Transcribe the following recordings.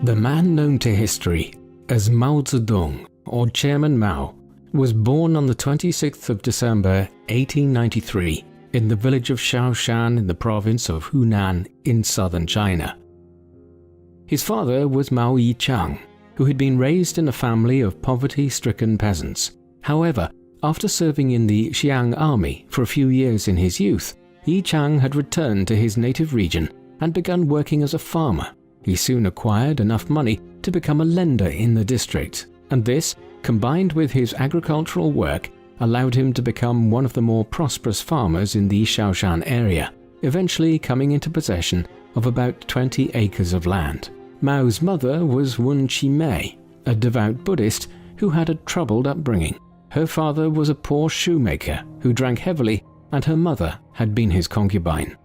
The man known to history as Mao Zedong, or Chairman Mao, was born on the 26th of December 1893 in the village of Shaoshan in the province of Hunan in southern China. His father was Mao Yichang, who had been raised in a family of poverty-stricken peasants. However, after serving in the Xiang army for a few years in his youth, Yichang had returned to his native region and begun working as a farmer. He soon acquired enough money to become a lender in the district, and this, combined with his agricultural work, allowed him to become one of the more prosperous farmers in the Shaoshan area, eventually coming into possession of about 20 acres of land. Mao's mother was Wen Qimei, a devout Buddhist who had a troubled upbringing. Her father was a poor shoemaker who drank heavily, and her mother had been his concubine.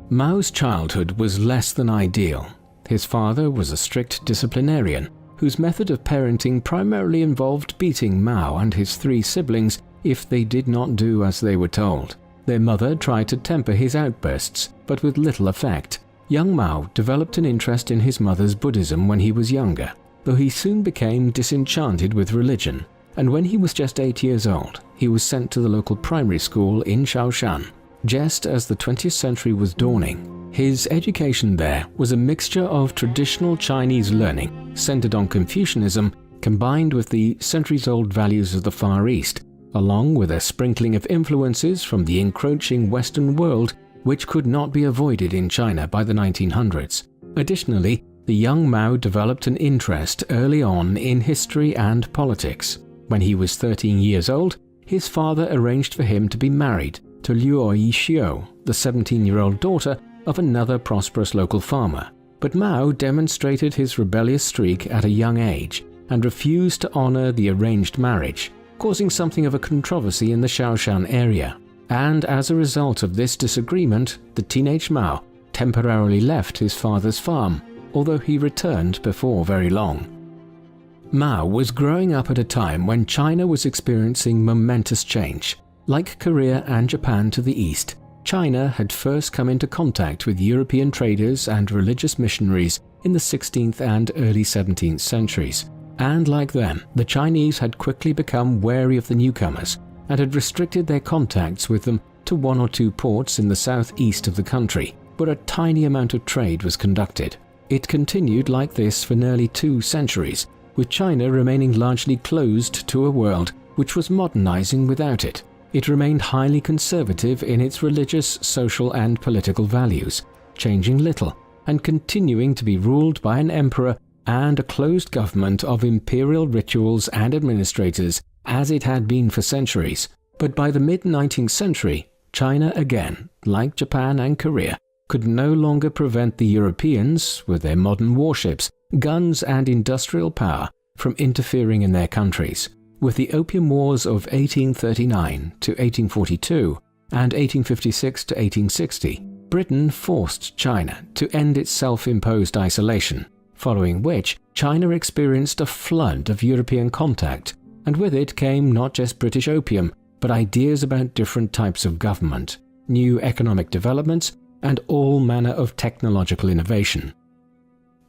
Mao's childhood was less than ideal. His father was a strict disciplinarian whose method of parenting primarily involved beating Mao and his 3 siblings if they did not do as they were told. Their mother tried to temper his outbursts, but with little effect. Young Mao developed an interest in his mother's Buddhism when he was younger, though he soon became disenchanted with religion, and when he was just 8 years old, he was sent to the local primary school in Shaoshan. Just as the 20th century was dawning, his education there was a mixture of traditional Chinese learning centered on Confucianism combined with the centuries-old values of the Far East, along with a sprinkling of influences from the encroaching Western world which could not be avoided in China by the 1900s. Additionally, the young Mao developed an interest early on in history and politics. When he was 13 years old, his father arranged for him to be married to Liu Yixiu, the 17-year-old daughter of another prosperous local farmer. But Mao demonstrated his rebellious streak at a young age and refused to honor the arranged marriage, causing something of a controversy in the Shaoshan area. And as a result of this disagreement, the teenage Mao temporarily left his father's farm, although he returned before very long. Mao was growing up at a time when China was experiencing momentous change. Like Korea and Japan to the east, China had first come into contact with European traders and religious missionaries in the 16th and early 17th centuries. And like them, the Chinese had quickly become wary of the newcomers and had restricted their contacts with them to 1 or 2 ports in the southeast of the country, where a tiny amount of trade was conducted. It continued like this for nearly 2 centuries, with China remaining largely closed to a world which was modernizing without it. It remained highly conservative in its religious, social and political values, changing little and continuing to be ruled by an emperor and a closed government of imperial rituals and administrators as it had been for centuries. But by the mid-19th century, China again, like Japan and Korea, could no longer prevent the Europeans, with their modern warships, guns and industrial power, from interfering in their countries. With the Opium Wars of 1839 to 1842 and 1856 to 1860, Britain forced China to end its self-imposed isolation, following which China experienced a flood of European contact, and with it came not just British opium, but ideas about different types of government, new economic developments, and all manner of technological innovation.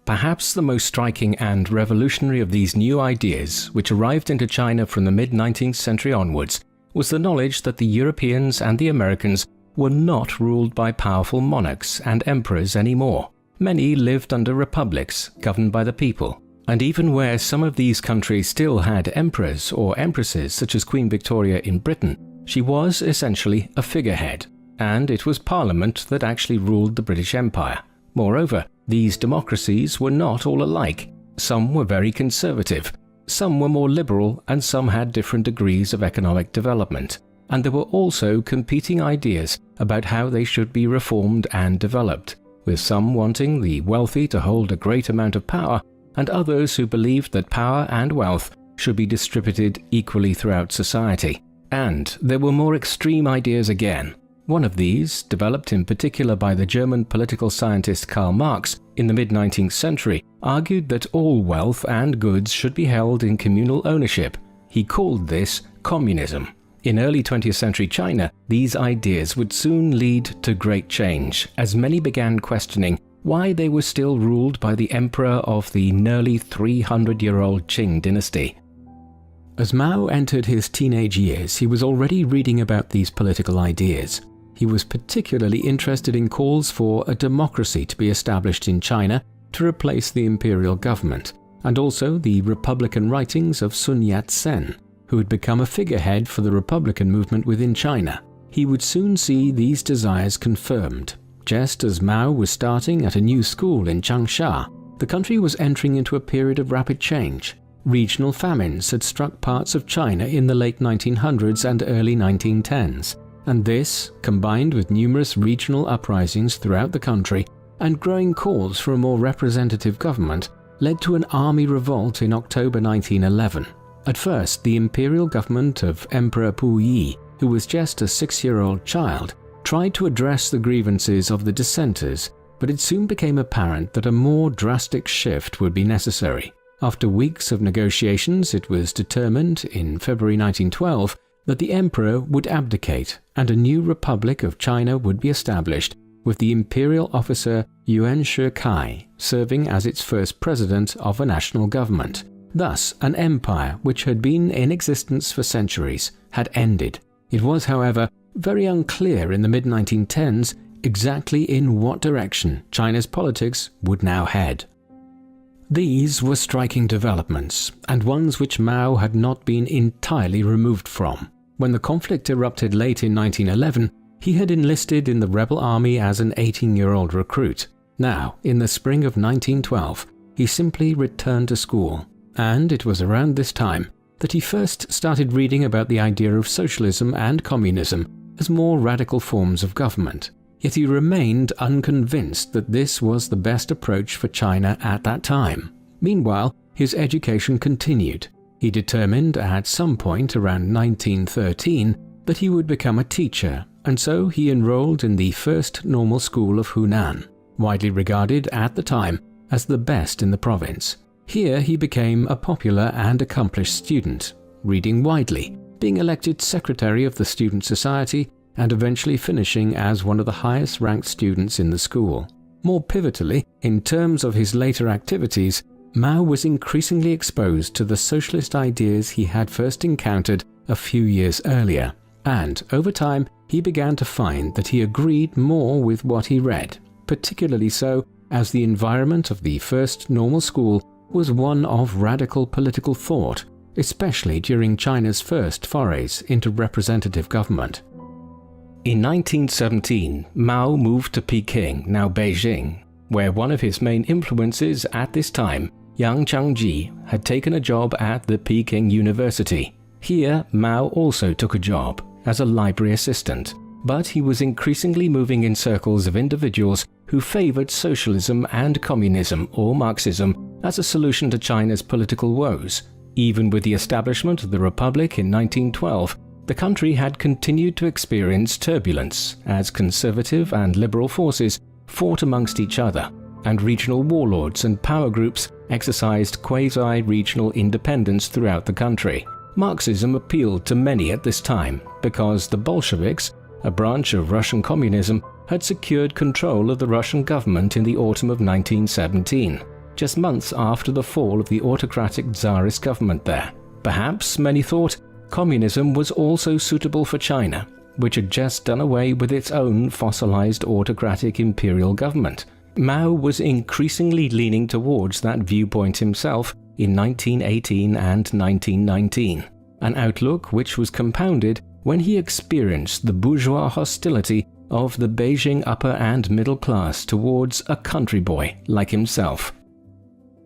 Perhaps the most striking and revolutionary of these new ideas, which arrived into China from the mid-19th century onwards, was the knowledge that the Europeans and the Americans were not ruled by powerful monarchs and emperors anymore. Many lived under republics governed by the people, and even where some of these countries still had emperors or empresses such as Queen Victoria in Britain, she was essentially a figurehead, and it was Parliament that actually ruled the British Empire. Moreover, these democracies were not all alike. Some were very conservative, some were more liberal, and some had different degrees of economic development. And there were also competing ideas about how they should be reformed and developed, with some wanting the wealthy to hold a great amount of power, and others who believed that power and wealth should be distributed equally throughout society. And there were more extreme ideas again. One of these, developed in particular by the German political scientist Karl Marx in the mid-19th century, argued that all wealth and goods should be held in communal ownership. He called this communism. In early 20th century China, these ideas would soon lead to great change, as many began questioning why they were still ruled by the emperor of the nearly 300-year-old Qing dynasty. As Mao entered his teenage years, he was already reading about these political ideas. He was particularly interested in calls for a democracy to be established in China to replace the imperial government, and also the republican writings of Sun Yat-sen, who had become a figurehead for the republican movement within China. He would soon see these desires confirmed. Just as Mao was starting at a new school in Changsha, the country was entering into a period of rapid change. Regional famines had struck parts of China in the late 1900s and early 1910s, and this, combined with numerous regional uprisings throughout the country and growing calls for a more representative government, led to an army revolt in October 1911. At first, the imperial government of Emperor Puyi, who was just a 6-year-old child, tried to address the grievances of the dissenters, but it soon became apparent that a more drastic shift would be necessary. After weeks of negotiations, it was determined in February 1912 that the emperor would abdicate and a new Republic of China would be established, with the imperial officer Yuan Shikai serving as its first president of a national government. Thus, an empire which had been in existence for centuries had ended. It was, however, very unclear in the mid-1910s exactly in what direction China's politics would now head. These were striking developments, and ones which Mao had not been entirely removed from. When the conflict erupted late in 1911, he had enlisted in the rebel army as an 18-year-old recruit. Now, in the spring of 1912, he simply returned to school, and it was around this time that he first started reading about the idea of socialism and communism as more radical forms of government. Yet he remained unconvinced that this was the best approach for China at that time. Meanwhile, his education continued. He determined at some point around 1913 that he would become a teacher, and so he enrolled in the First Normal School of Hunan, widely regarded at the time as the best in the province. Here he became a popular and accomplished student, reading widely, being elected secretary of the student society, and eventually finishing as one of the highest-ranked students in the school. More pivotally, in terms of his later activities, Mao was increasingly exposed to the socialist ideas he had first encountered a few years earlier, and over time he began to find that he agreed more with what he read, particularly so as the environment of the First Normal School was one of radical political thought, especially during China's first forays into representative government. In 1917, Mao moved to Peking, now Beijing, where one of his main influences at this time, Yang Changji, had taken a job at the Peking University. Here, Mao also took a job as a library assistant, but he was increasingly moving in circles of individuals who favored socialism and communism or Marxism as a solution to China's political woes. Even with the establishment of the Republic in 1912, the country had continued to experience turbulence as conservative and liberal forces fought amongst each other, and regional warlords and power groups exercised quasi-regional independence throughout the country. Marxism appealed to many at this time because the Bolsheviks, a branch of Russian communism, had secured control of the Russian government in the autumn of 1917, just months after the fall of the autocratic Tsarist government there. Perhaps, many thought, communism was also suitable for China, which had just done away with its own fossilized autocratic imperial government. Mao was increasingly leaning towards that viewpoint himself in 1918 and 1919, an outlook which was compounded when he experienced the bourgeois hostility of the Beijing upper and middle class towards a country boy like himself.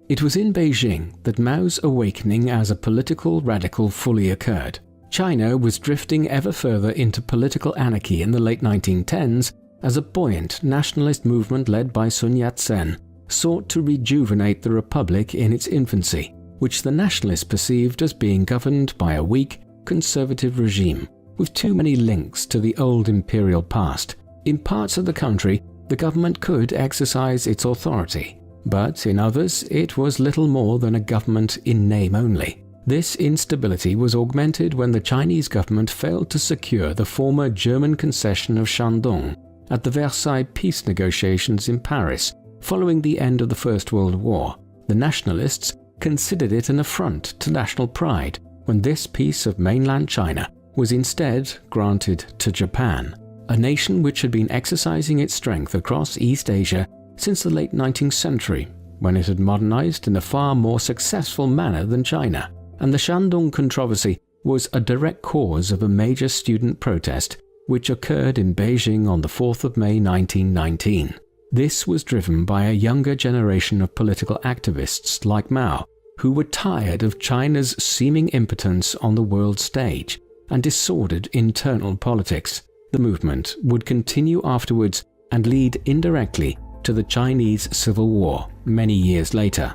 It was in Beijing that Mao's awakening as a political radical fully occurred. China was drifting ever further into political anarchy in the late 1910s as a buoyant nationalist movement led by Sun Yat-sen sought to rejuvenate the republic in its infancy, which the nationalists perceived as being governed by a weak, conservative regime with too many links to the old imperial past. In parts of the country, the government could exercise its authority, but in others it was little more than a government in name only. This instability was augmented when the Chinese government failed to secure the former German concession of Shandong at the Versailles peace negotiations in Paris Following the end of the First World War, the nationalists considered it an affront to national pride when this piece of mainland China was instead granted to Japan, a nation which had been exercising its strength across East Asia since the late 19th century, when it had modernized in a far more successful manner than China. And the Shandong controversy was a direct cause of a major student protest which occurred in Beijing on the 4th of May 1919. This was driven by a younger generation of political activists like Mao, who were tired of China's seeming impotence on the world stage and disordered internal politics. The movement would continue afterwards and lead indirectly to the Chinese Civil War many years later.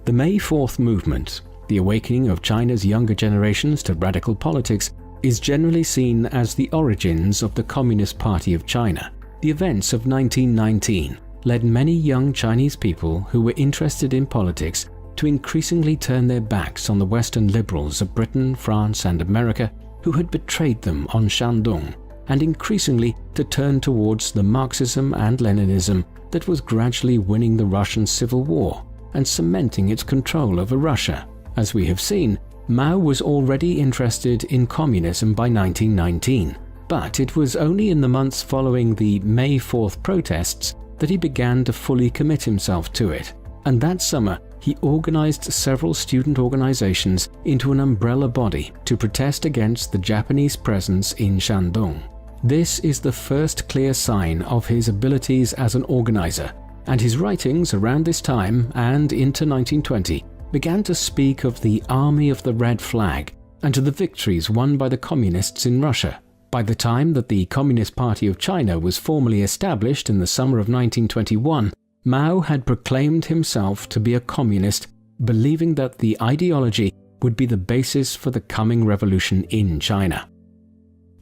The May 4th movement, the awakening of China's younger generations to radical politics, is generally seen as the origins of the Communist Party of China. The events of 1919 led many young Chinese people who were interested in politics to increasingly turn their backs on the Western liberals of Britain, France, and America who had betrayed them on Shandong, and increasingly to turn towards the Marxism and Leninism that was gradually winning the Russian Civil War and cementing its control over Russia. As we have seen, Mao was already interested in communism by 1919, but it was only in the months following the May 4th protests that he began to fully commit himself to it. And that summer, he organized several student organizations into an umbrella body to protest against the Japanese presence in Shandong. This is the first clear sign of his abilities as an organizer, and his writings around this time and into 1920 began to speak of the Army of the Red Flag and to the victories won by the communists in Russia. By the time that the Communist Party of China was formally established in the summer of 1921, Mao had proclaimed himself to be a communist, believing that the ideology would be the basis for the coming revolution in China.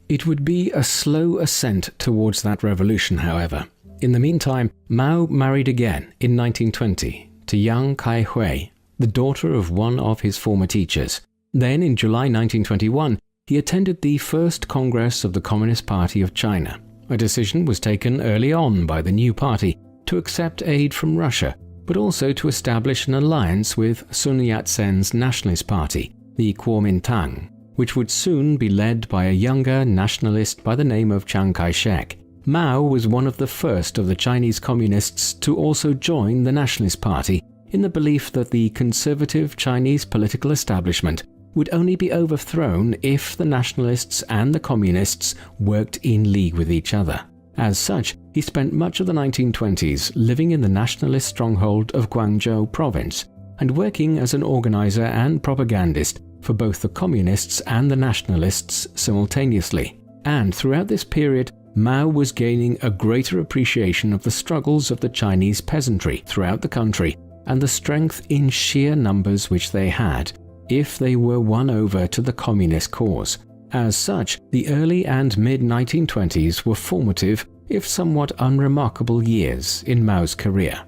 It would be a slow ascent towards that revolution, however. In the meantime, Mao married again in 1920 to Yang Kai-hui, the daughter of one of his former teachers. Then, in July 1921, he attended the first Congress of the Communist Party of China. A decision was taken early on by the new party to accept aid from Russia, but also to establish an alliance with Sun Yat-sen's Nationalist Party, the Kuomintang, which would soon be led by a younger nationalist by the name of Chiang Kai-shek. Mao was one of the first of the Chinese communists to also join the Nationalist Party, in the belief that the conservative Chinese political establishment would only be overthrown if the nationalists and the communists worked in league with each other. As such, he spent much of the 1920s living in the nationalist stronghold of Guangzhou province and working as an organizer and propagandist for both the communists and the nationalists simultaneously. And throughout this period, Mao was gaining a greater appreciation of the struggles of the Chinese peasantry throughout the country and the strength in sheer numbers which they had if they were won over to the communist cause. As such, the early and mid-1920s were formative, if somewhat unremarkable years in Mao's career.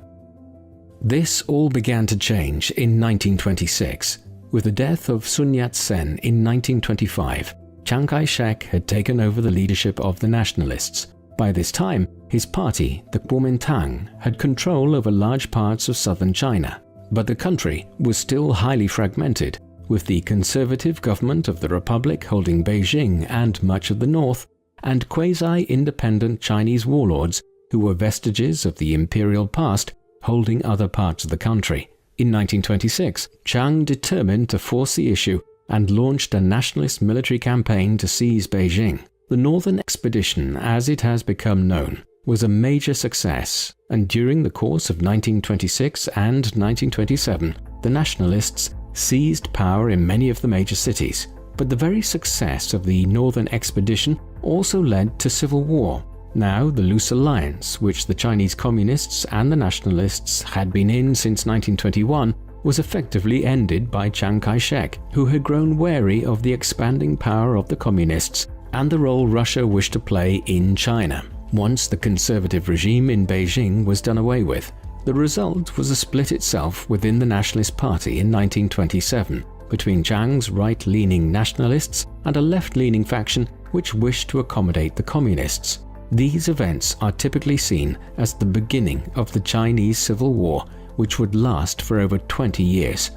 This all began to change in 1926. With the death of Sun Yat-sen in 1925, Chiang Kai-shek had taken over the leadership of the nationalists. By this time, his party, the Kuomintang, had control over large parts of southern China, but the country was still highly fragmented, with the conservative government of the Republic holding Beijing and much of the north, and quasi-independent Chinese warlords who were vestiges of the imperial past holding other parts of the country. In 1926, Chiang determined to force the issue and launched a nationalist military campaign to seize Beijing. The Northern Expedition, as it has become known, was a major success, and during the course of 1926 and 1927, the nationalists seized power in many of the major cities. But the very success of the Northern Expedition also led to civil war. Now, the loose alliance, which the Chinese communists and the nationalists had been in since 1921, was effectively ended by Chiang Kai-shek, who had grown wary of the expanding power of the communists and the role Russia wished to play in China. Once the conservative regime in Beijing was done away with, the result was a split itself within the Nationalist Party in 1927, between Chiang's right-leaning nationalists and a left-leaning faction which wished to accommodate the communists. These events are typically seen as the beginning of the Chinese Civil War, which would last for over 20 years.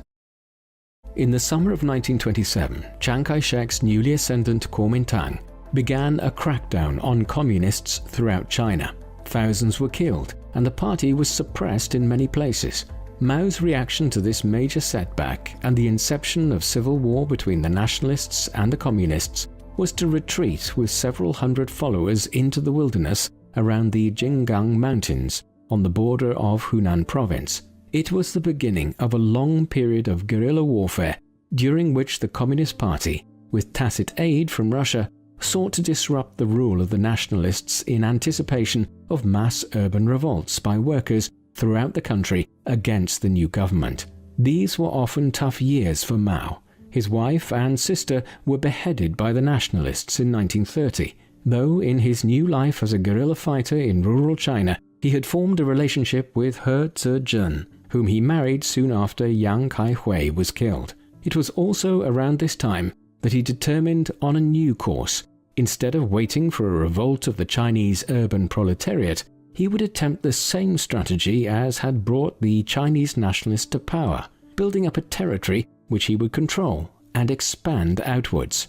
In the summer of 1927, Chiang Kai-shek's newly ascendant Kuomintang began a crackdown on communists throughout China. Thousands were killed, and the party was suppressed in many places. Mao's reaction to this major setback and the inception of civil war between the nationalists and the communists was to retreat with several hundred followers into the wilderness around the Jinggang Mountains on the border of Hunan province. It was the beginning of a long period of guerrilla warfare during which the Communist Party, with tacit aid from Russia, sought to disrupt the rule of the nationalists in anticipation of mass urban revolts by workers throughout the country against the new government. These were often tough years for Mao. His wife and sister were beheaded by the nationalists in 1930, though in his new life as a guerrilla fighter in rural China, he had formed a relationship with He Zizhen, whom he married soon after Yang Kai-hui was killed. It was also around this time that he determined on a new course. Instead of waiting for a revolt of the Chinese urban proletariat, he would attempt the same strategy as had brought the Chinese nationalists to power, building up a territory which he would control and expand outwards.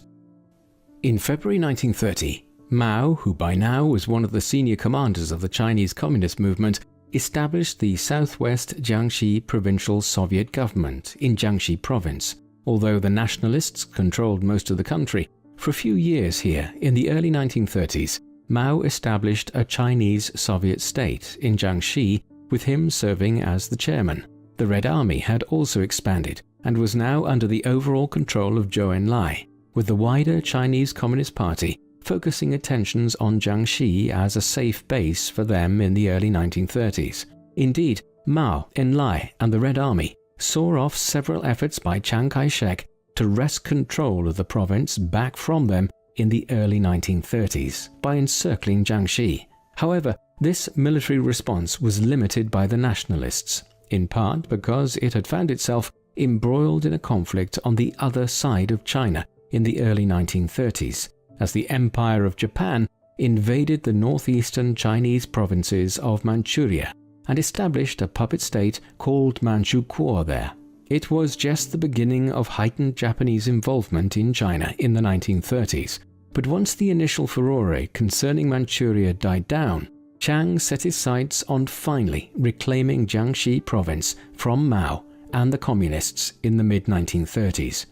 In February 1930, Mao, who by now was one of the senior commanders of the Chinese Communist movement, established the Southwest Jiangxi Provincial Soviet government in Jiangxi province. Although the nationalists controlled most of the country, for a few years here in the early 1930s, Mao established a Chinese Soviet state in Jiangxi, with him serving as the chairman. The Red Army had also expanded and was now under the overall control of Zhou Enlai, with the wider Chinese Communist Party focusing attentions on Jiangxi as a safe base for them in the early 1930s. Indeed, Mao, Enlai, and the Red Army saw off several efforts by Chiang Kai-shek to wrest control of the province back from them in the early 1930s by encircling Jiangxi. However, this military response was limited by the nationalists, in part because it had found itself embroiled in a conflict on the other side of China in the early 1930s, as the Empire of Japan invaded the northeastern Chinese provinces of Manchuria and established a puppet state called Manchukuo there. It was just the beginning of heightened Japanese involvement in China in the 1930s, but once the initial furore concerning Manchuria died down, Chiang set his sights on finally reclaiming Jiangxi province from Mao and the communists in the mid-1930s.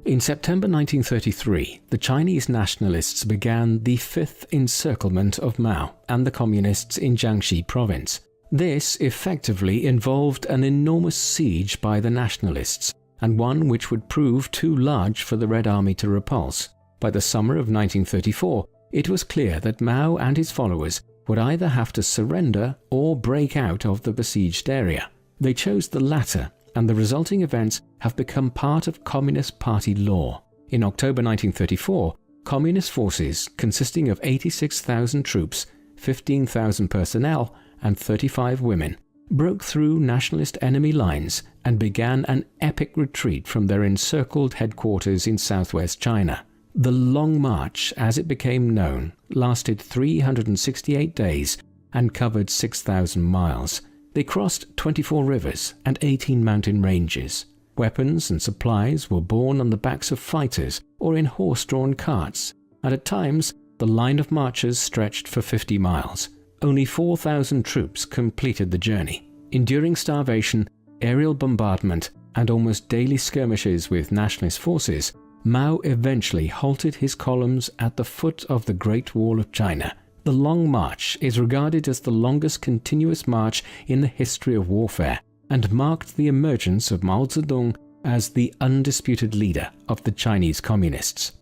In September 1933, the Chinese nationalists began the fifth encirclement of Mao and the communists in Jiangxi province. This effectively involved an enormous siege by the nationalists, and one which would prove too large for the Red Army to repulse. By the summer of 1934, it was clear that Mao and his followers would either have to surrender or break out of the besieged area. They chose the latter, and the resulting events have become part of Communist Party law. In October 1934, Communist forces consisting of 86,000 troops, 15,000 personnel, and 35 women broke through nationalist enemy lines and began an epic retreat from their encircled headquarters in southwest China. The Long March, as it became known, lasted 368 days and covered 6,000 miles. They crossed 24 rivers and 18 mountain ranges. Weapons and supplies were borne on the backs of fighters or in horse-drawn carts, and at times the line of marchers stretched for 50 miles. Only 4,000 troops completed the journey. Enduring starvation, aerial bombardment, and almost daily skirmishes with nationalist forces, Mao eventually halted his columns at the foot of the Great Wall of China. The Long March is regarded as the longest continuous march in the history of warfare and marked the emergence of Mao Zedong as the undisputed leader of the Chinese Communists.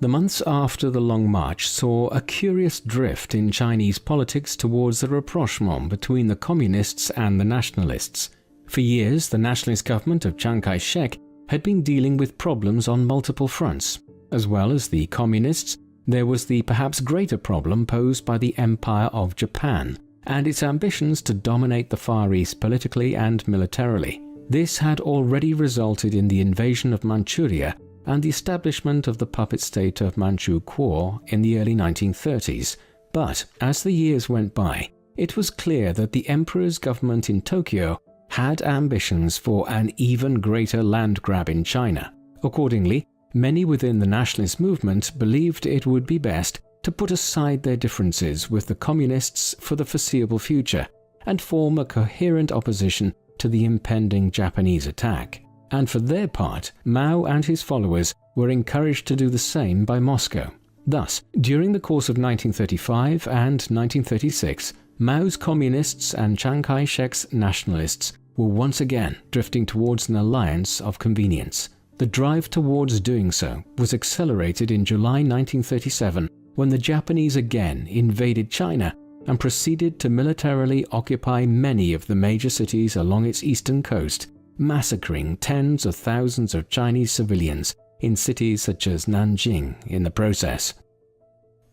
The months after the Long March saw a curious drift in Chinese politics towards a rapprochement between the Communists and the Nationalists. For years, the nationalist government of Chiang Kai-shek had been dealing with problems on multiple fronts. As well as the Communists, there was the perhaps greater problem posed by the Empire of Japan and its ambitions to dominate the Far East politically and militarily. This had already resulted in the invasion of Manchuria and the establishment of the puppet state of Manchukuo in the early 1930s, But as the years went by, it was clear that the emperor's government in Tokyo had ambitions for an even greater land grab in China. Accordingly, many within the nationalist movement believed it would be best to put aside their differences with the communists for the foreseeable future and form a coherent opposition to the impending Japanese attack. And for their part, Mao and his followers were encouraged to do the same by Moscow. Thus, during the course of 1935 and 1936, Mao's communists and Chiang Kai-shek's nationalists were once again drifting towards an alliance of convenience. The drive towards doing so was accelerated in July 1937 when the Japanese again invaded China and proceeded to militarily occupy many of the major cities along its eastern coast, massacring tens of thousands of Chinese civilians in cities such as Nanjing in the process.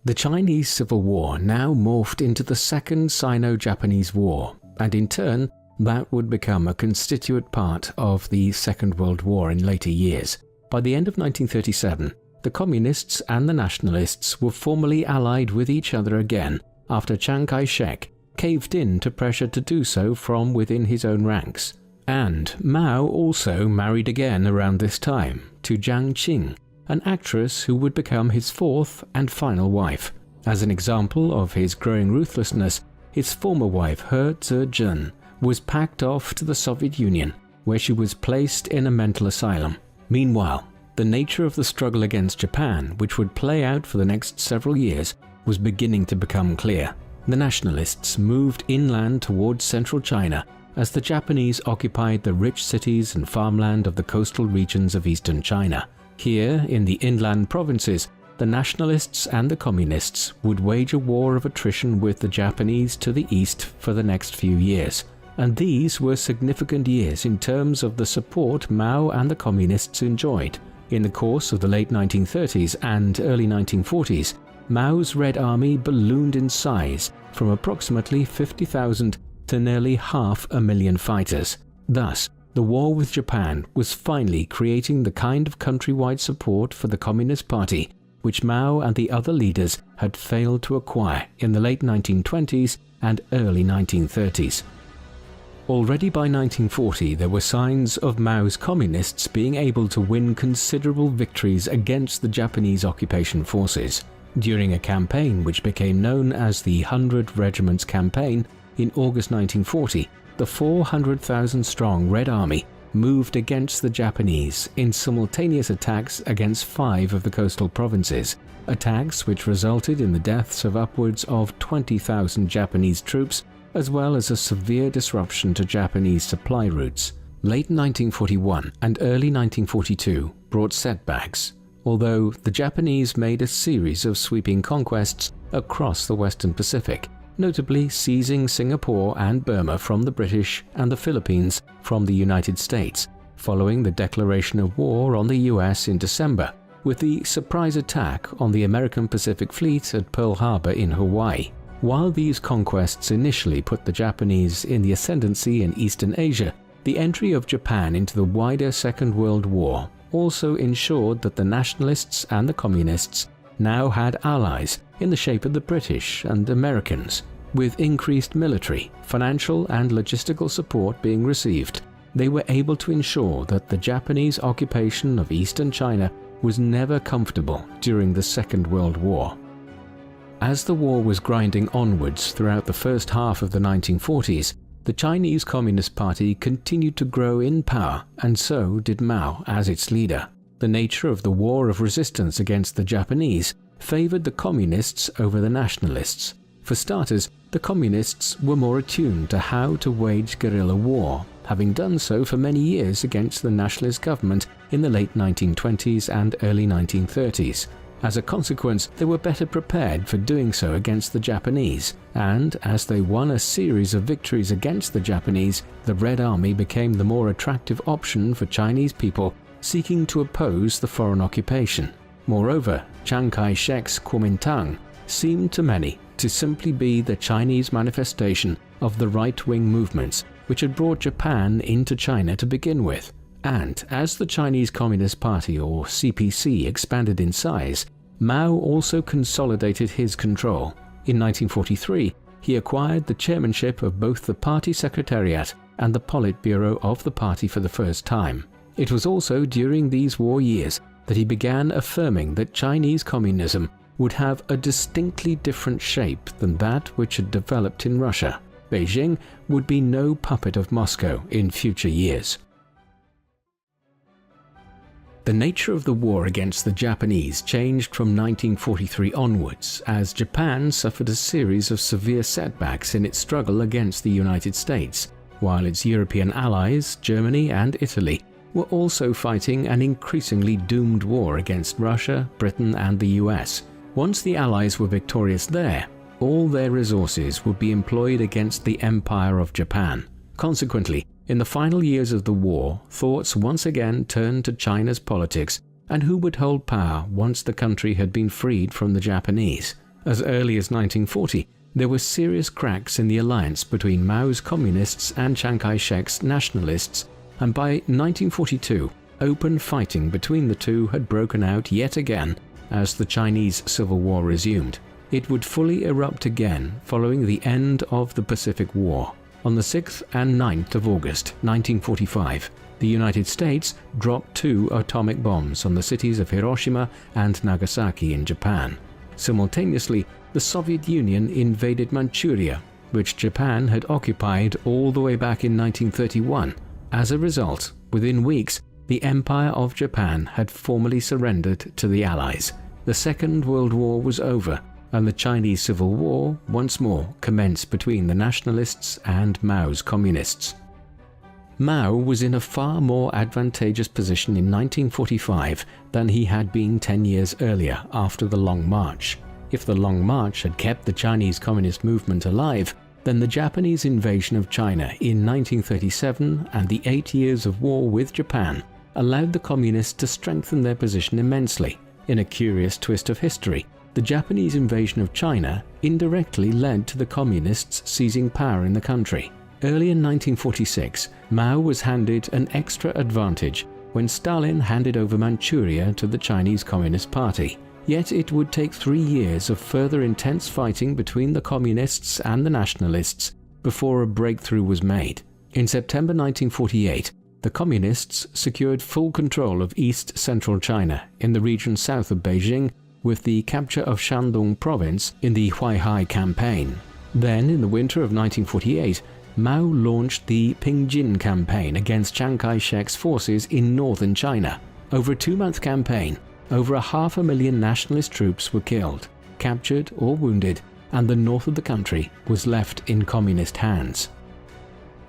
The Chinese Civil War now morphed into the Second Sino-Japanese War, and in turn, that would become a constituent part of the Second World War in later years. By the end of 1937, the Communists and the Nationalists were formally allied with each other again after Chiang Kai-shek caved in to pressure to do so from within his own ranks. And Mao also married again around this time to Jiang Qing, an actress who would become his fourth and final wife. As an example of his growing ruthlessness, his former wife He Zhezhen was packed off to the Soviet Union, where she was placed in a mental asylum. Meanwhile, the nature of the struggle against Japan, which would play out for the next several years, was beginning to become clear. The nationalists moved inland towards central China as the Japanese occupied the rich cities and farmland of the coastal regions of eastern China. Here, in the inland provinces, the nationalists and the communists would wage a war of attrition with the Japanese to the east for the next few years. And these were significant years in terms of the support Mao and the communists enjoyed. In the course of the late 1930s and early 1940s, Mao's Red Army ballooned in size from approximately 50,000 to nearly 500,000 fighters. Thus, the war with Japan was finally creating the kind of countrywide support for the Communist Party which Mao and the other leaders had failed to acquire in the late 1920s and early 1930s. Already by 1940, there were signs of Mao's communists being able to win considerable victories against the Japanese occupation forces. During a campaign which became known as the 100 Regiments Campaign in August 1940, the 400,000-strong Red Army moved against the Japanese in simultaneous attacks against 5 of the coastal provinces, attacks which resulted in the deaths of upwards of 20,000 Japanese troops, as well as a severe disruption to Japanese supply routes. Late 1941 and early 1942 brought setbacks, although the Japanese made a series of sweeping conquests across the Western Pacific, notably seizing Singapore and Burma from the British and the Philippines from the United States, following the declaration of war on the US in December, with the surprise attack on the American Pacific Fleet at Pearl Harbor in Hawaii. While these conquests initially put the Japanese in the ascendancy in Eastern Asia, the entry of Japan into the wider Second World War also ensured that the nationalists and the communists now had allies in the shape of the British and Americans. With increased military, financial and logistical support being received, they were able to ensure that the Japanese occupation of eastern China was never comfortable during the Second World War. As the war was grinding onwards throughout the first half of the 1940s, the Chinese Communist Party continued to grow in power, and so did Mao as its leader. The nature of the war of resistance against the Japanese favored the communists over the nationalists. For starters, the communists were more attuned to how to wage guerrilla war, having done so for many years against the nationalist government in the late 1920s and early 1930s. As a consequence, they were better prepared for doing so against the Japanese, and as they won a series of victories against the Japanese, the Red Army became the more attractive option for Chinese people seeking to oppose the foreign occupation. Moreover, Chiang Kai-shek's Kuomintang seemed to many to simply be the Chinese manifestation of the right-wing movements which had brought Japan into China to begin with. And as the Chinese Communist Party, or CPC, expanded in size, Mao also consolidated his control. In 1943, he acquired the chairmanship of both the party secretariat and the Politburo of the party for the first time. It was also during these war years that he began affirming that Chinese communism would have a distinctly different shape than that which had developed in Russia. Beijing would be no puppet of Moscow in future years. The nature of the war against the Japanese changed from 1943 onwards, as Japan suffered a series of severe setbacks in its struggle against the United States, while its European allies, Germany and Italy, were also fighting an increasingly doomed war against Russia, Britain and the US. Once the Allies were victorious there, all their resources would be employed against the Empire of Japan. Consequently, in the final years of the war, thoughts once again turned to China's politics and who would hold power once the country had been freed from the Japanese. As early as 1940, there were serious cracks in the alliance between Mao's communists and Chiang Kai-shek's nationalists, and by 1942, open fighting between the two had broken out yet again as the Chinese Civil War resumed. It would fully erupt again following the end of the Pacific War. On the 6th and 9th of August 1945, the United States dropped 2 atomic bombs on the cities of Hiroshima and Nagasaki in Japan. Simultaneously, the Soviet Union invaded Manchuria, which Japan had occupied all the way back in 1931. As a result, within weeks, the Empire of Japan had formally surrendered to the Allies. The Second World War was over, and the Chinese Civil War once more commenced between the nationalists and Mao's communists. Mao was in a far more advantageous position in 1945 than he had been 10 years earlier after the Long March. If the Long March had kept the Chinese Communist movement alive, then the Japanese invasion of China in 1937 and the 8 years of war with Japan allowed the Communists to strengthen their position immensely. In a curious twist of history, the Japanese invasion of China indirectly led to the Communists seizing power in the country. Early in 1946, Mao was handed an extra advantage when Stalin handed over Manchuria to the Chinese Communist Party. Yet it would take 3 years of further intense fighting between the Communists and the Nationalists before a breakthrough was made. In September 1948, the Communists secured full control of east-central China in the region south of Beijing with the capture of Shandong province in the Huaihai campaign. Then, in the winter of 1948, Mao launched the Pingjin campaign against Chiang Kai-shek's forces in northern China. Over a 2-month campaign, over 500,000 nationalist troops were killed, captured or wounded, and the north of the country was left in communist hands.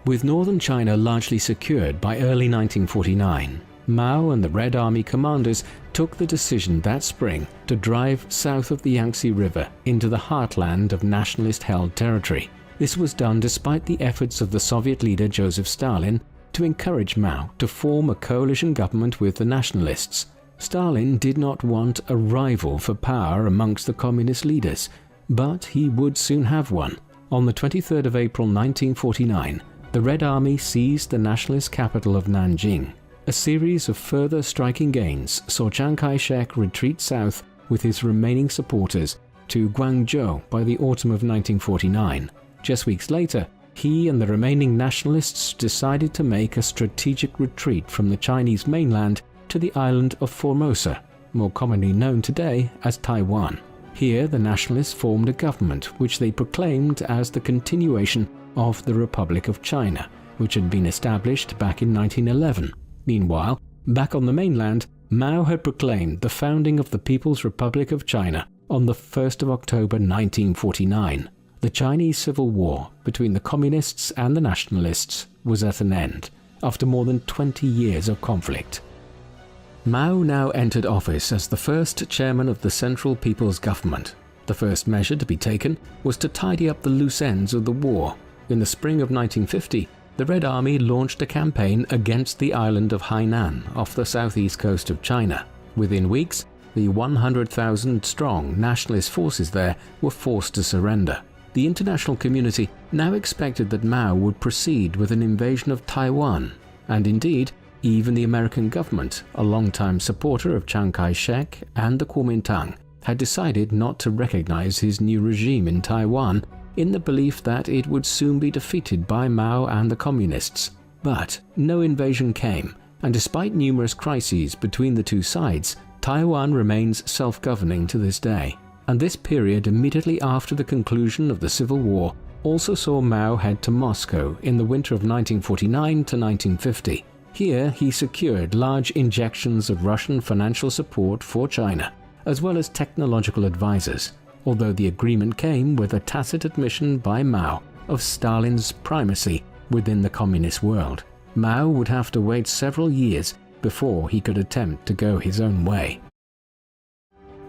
With northern China largely secured by early 1949, Mao and the Red Army commanders took the decision that spring to drive south of the Yangtze River into the heartland of nationalist-held territory. This was done despite the efforts of the Soviet leader Joseph Stalin to encourage Mao to form a coalition government with the nationalists. Stalin did not want a rival for power amongst the communist leaders, but he would soon have one. On the 23rd of April 1949, the Red Army seized the nationalist capital of Nanjing. A series of further striking gains saw Chiang Kai-shek retreat south with his remaining supporters to Guangzhou by the autumn of 1949. Just weeks later, he and the remaining nationalists decided to make a strategic retreat from the Chinese mainland to the island of Formosa, more commonly known today as Taiwan. Here, the nationalists formed a government which they proclaimed as the continuation of the Republic of China, which had been established back in 1911. Meanwhile, back on the mainland, Mao had proclaimed the founding of the People's Republic of China on the 1st of October 1949. The Chinese Civil War between the Communists and the Nationalists was at an end, after more than 20 years of conflict. Mao now entered office as the first chairman of the Central People's Government. The first measure to be taken was to tidy up the loose ends of the war. In the spring of 1950, the Red Army launched a campaign against the island of Hainan off the southeast coast of China. Within weeks, the 100,000-strong nationalist forces there were forced to surrender. The international community now expected that Mao would proceed with an invasion of Taiwan, and indeed, even the American government, a longtime supporter of Chiang Kai-shek and the Kuomintang, had decided not to recognize his new regime in Taiwan in the belief that it would soon be defeated by Mao and the Communists. But no invasion came, and despite numerous crises between the two sides, Taiwan remains self-governing to this day. And this period immediately after the conclusion of the Civil War also saw Mao head to Moscow in the winter of 1949 to 1950. Here he secured large injections of Russian financial support for China, as well as technological advisors, although the agreement came with a tacit admission by Mao of Stalin's primacy within the communist world. Mao would have to wait several years before he could attempt to go his own way.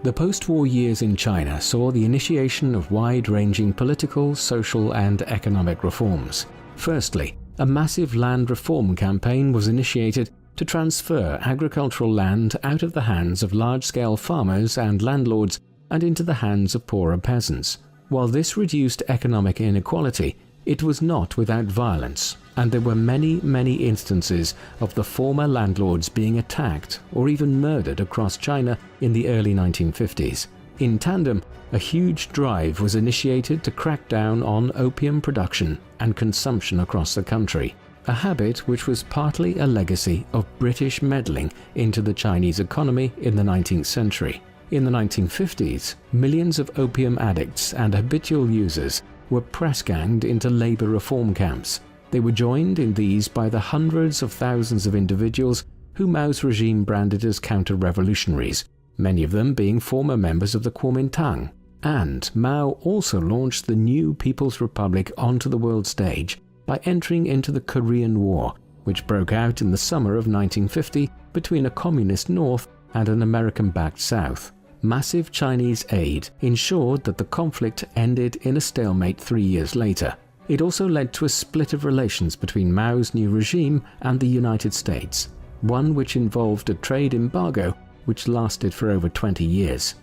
The post-war years in China saw the initiation of wide-ranging political, social, and economic reforms. Firstly, a massive land reform campaign was initiated to transfer agricultural land out of the hands of large-scale farmers and landlords and into the hands of poorer peasants. While this reduced economic inequality, it was not without violence, and there were many instances of the former landlords being attacked or even murdered across China in the early 1950s. In tandem, a huge drive was initiated to crack down on opium production and consumption across the country, a habit which was partly a legacy of British meddling into the Chinese economy in the 19th century. In the 1950s, millions of opium addicts and habitual users were press-ganged into labor reform camps. They were joined in these by the hundreds of thousands of individuals who Mao's regime branded as counter-revolutionaries, many of them being former members of the Kuomintang. And Mao also launched the new People's Republic onto the world stage by entering into the Korean War, which broke out in the summer of 1950 between a communist North and an American-backed South. Massive Chinese aid ensured that the conflict ended in a stalemate 3 years later. It also led to a split of relations between Mao's new regime and the United States, one which involved a trade embargo which lasted for over 20 years.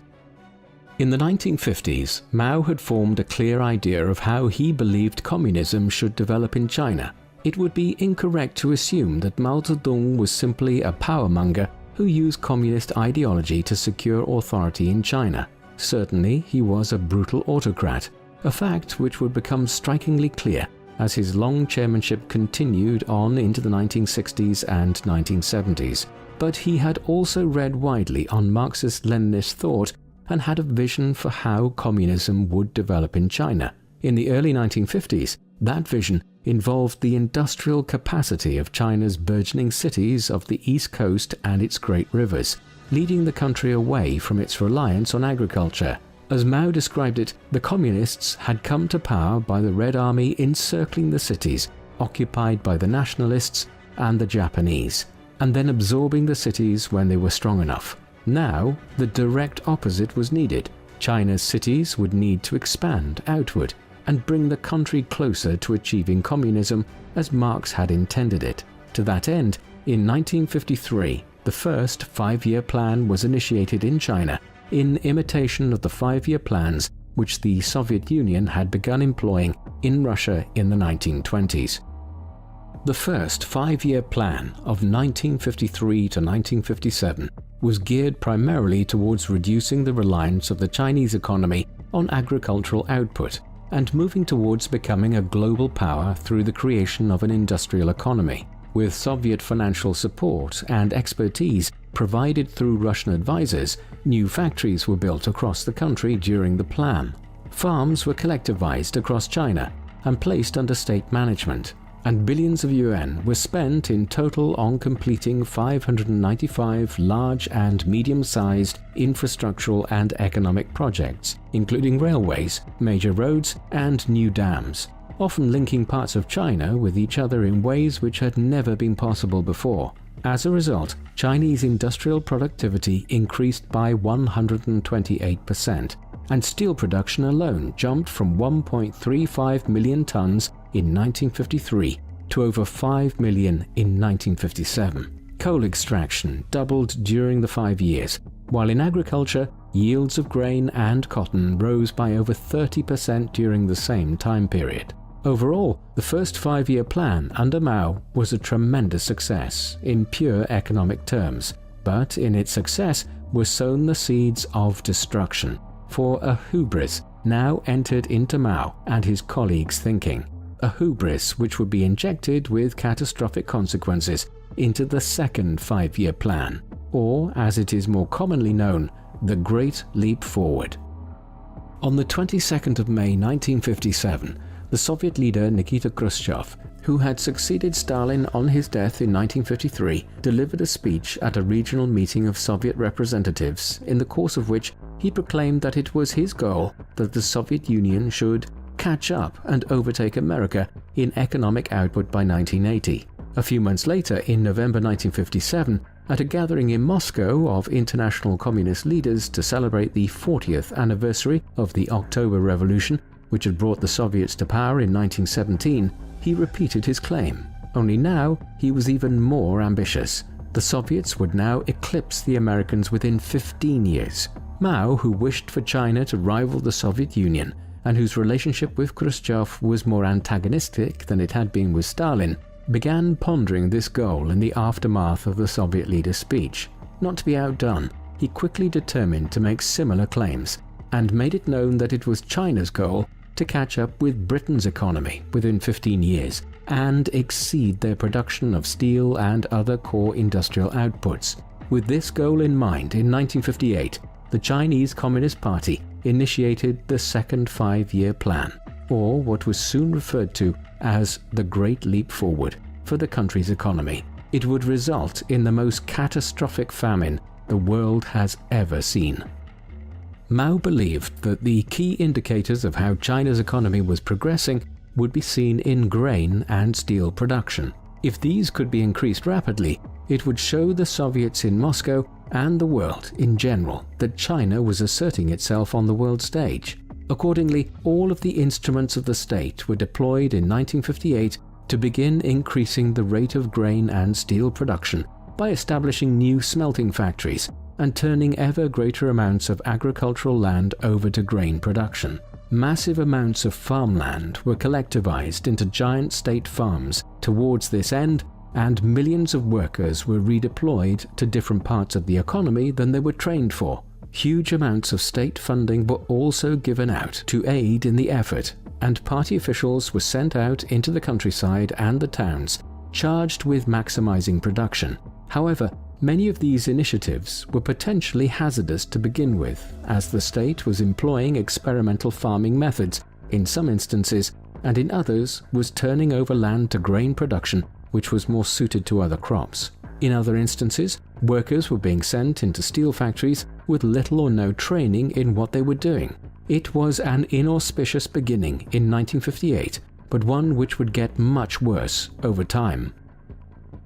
In the 1950s, Mao had formed a clear idea of how he believed communism should develop in China. It would be incorrect to assume that Mao Zedong was simply a powermonger who used communist ideology to secure authority in China. Certainly, he was a brutal autocrat, a fact which would become strikingly clear as his long chairmanship continued on into the 1960s and 1970s. But he had also read widely on Marxist-Leninist thought and had a vision for how communism would develop in China. In the early 1950s, that vision involved the industrial capacity of China's burgeoning cities of the East Coast and its great rivers, leading the country away from its reliance on agriculture. As Mao described it, the communists had come to power by the Red Army encircling the cities occupied by the nationalists and the Japanese, and then absorbing the cities when they were strong enough. Now, the direct opposite was needed. China's cities would need to expand outward and bring the country closer to achieving communism as Marx had intended it. To that end, in 1953, the first five-year plan was initiated in China in imitation of the five-year plans which the Soviet Union had begun employing in Russia in the 1920s. The first five-year plan of 1953 to 1957 was geared primarily towards reducing the reliance of the Chinese economy on agricultural output and moving towards becoming a global power through the creation of an industrial economy. With Soviet financial support and expertise provided through Russian advisors, new factories were built across the country during the plan. Farms were collectivized across China and placed under state management, and billions of yuan were spent in total on completing 595 large and medium-sized infrastructural and economic projects, including railways, major roads, and new dams, often linking parts of China with each other in ways which had never been possible before. As a result, Chinese industrial productivity increased by 128%, and steel production alone jumped from 1.35 million tons in 1953 to over 5 million in 1957. Coal extraction doubled during the 5 years, while in agriculture, yields of grain and cotton rose by over 30% during the same time period. Overall, the first five-year plan under Mao was a tremendous success in pure economic terms, but in its success were sown the seeds of destruction, for a hubris now entered into Mao and his colleagues' thinking, a hubris which would be injected with catastrophic consequences into the second five-year plan, or as it is more commonly known, the Great Leap Forward. On the 22nd of May 1957, the Soviet leader Nikita Khrushchev, who had succeeded Stalin on his death in 1953, delivered a speech at a regional meeting of Soviet representatives, in the course of which he proclaimed that it was his goal that the Soviet Union should catch up and overtake America in economic output by 1980. A few months later, in November 1957, at a gathering in Moscow of international communist leaders to celebrate the 40th anniversary of the October Revolution, which had brought the Soviets to power in 1917, he repeated his claim. Only now he was even more ambitious. The Soviets would now eclipse the Americans within 15 years. Mao, who wished for China to rival the Soviet Union, and whose relationship with Khrushchev was more antagonistic than it had been with Stalin, began pondering this goal in the aftermath of the Soviet leader's speech. Not to be outdone, he quickly determined to make similar claims, and made it known that it was China's goal to catch up with Britain's economy within 15 years and exceed their production of steel and other core industrial outputs. With this goal in mind, in 1958, the Chinese Communist Party initiated the Second Five-Year Plan, or what was soon referred to as the Great Leap Forward, for the country's economy. It would result in the most catastrophic famine the world has ever seen. Mao believed that the key indicators of how China's economy was progressing would be seen in grain and steel production. If these could be increased rapidly, it would show the Soviets in Moscow and the world in general that China was asserting itself on the world stage. Accordingly, all of the instruments of the state were deployed in 1958 to begin increasing the rate of grain and steel production by establishing new smelting factories and turning ever greater amounts of agricultural land over to grain production. Massive amounts of farmland were collectivized into giant state farms towards this end, and millions of workers were redeployed to different parts of the economy than they were trained for. Huge amounts of state funding were also given out to aid in the effort, and party officials were sent out into the countryside and the towns, charged with maximizing production. However, many of these initiatives were potentially hazardous to begin with, as the state was employing experimental farming methods in some instances, and in others was turning over land to grain production which was more suited to other crops. In other instances, workers were being sent into steel factories with little or no training in what they were doing. It was an inauspicious beginning in 1958, but one which would get much worse over time.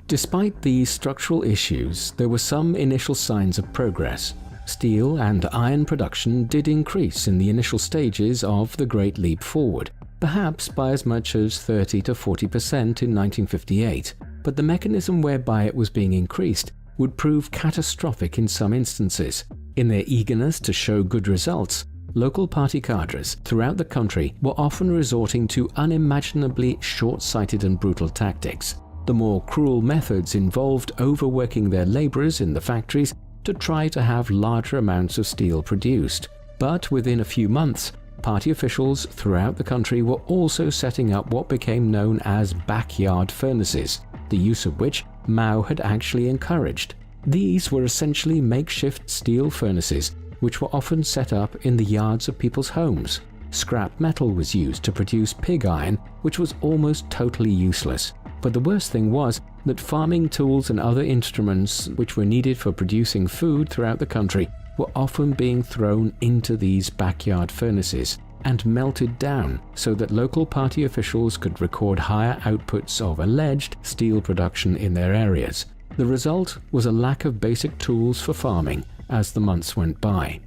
Despite these structural issues, there were some initial signs of progress. Steel and iron production did increase in the initial stages of the Great Leap Forward, perhaps by as much as 30 to 40% in 1958, but the mechanism whereby it was being increased would prove catastrophic in some instances. In their eagerness to show good results, local party cadres throughout the country were often resorting to unimaginably short-sighted and brutal tactics. The more cruel methods involved overworking their laborers in the factories to try to have larger amounts of steel produced. But within a few months, party officials throughout the country were also setting up what became known as backyard furnaces, the use of which Mao had actually encouraged. These were essentially makeshift steel furnaces which were often set up in the yards of people's homes. Scrap metal was used to produce pig iron, which was almost totally useless. But the worst thing was that farming tools and other instruments which were needed for producing food throughout the country were often being thrown into these backyard furnaces and melted down so that local party officials could record higher outputs of alleged steel production in their areas. The result was a lack of basic tools for farming as the months went by.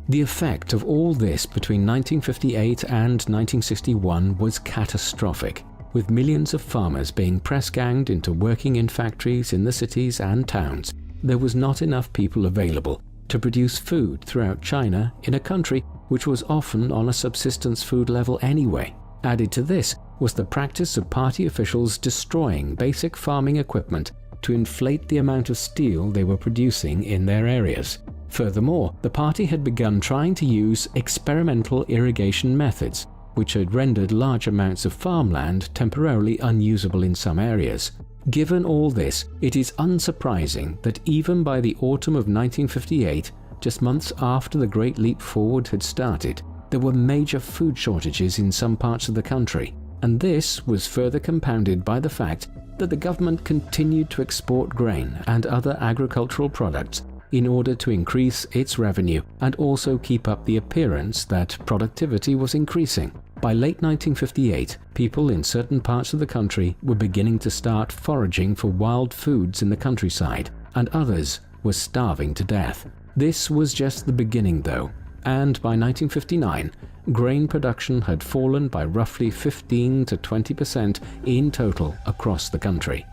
The effect of all this between 1958 and 1961 was catastrophic, with millions of farmers being press-ganged into working in factories in the cities and towns. There was not enough people available to produce food throughout China in a country which was often on a subsistence food level anyway. Added to this was the practice of party officials destroying basic farming equipment to inflate the amount of steel they were producing in their areas. Furthermore, the party had begun trying to use experimental irrigation methods, which had rendered large amounts of farmland temporarily unusable in some areas. Given all this, it is unsurprising that even by the autumn of 1958, just months after the Great Leap Forward had started, there were major food shortages in some parts of the country, and this was further compounded by the fact that the government continued to export grain and other agricultural products in order to increase its revenue and also keep up the appearance that productivity was increasing. By late 1958, people in certain parts of the country were beginning to start foraging for wild foods in the countryside, and others were starving to death. This was just the beginning though, and by 1959, grain production had fallen by roughly 15 to 20% in total across the country.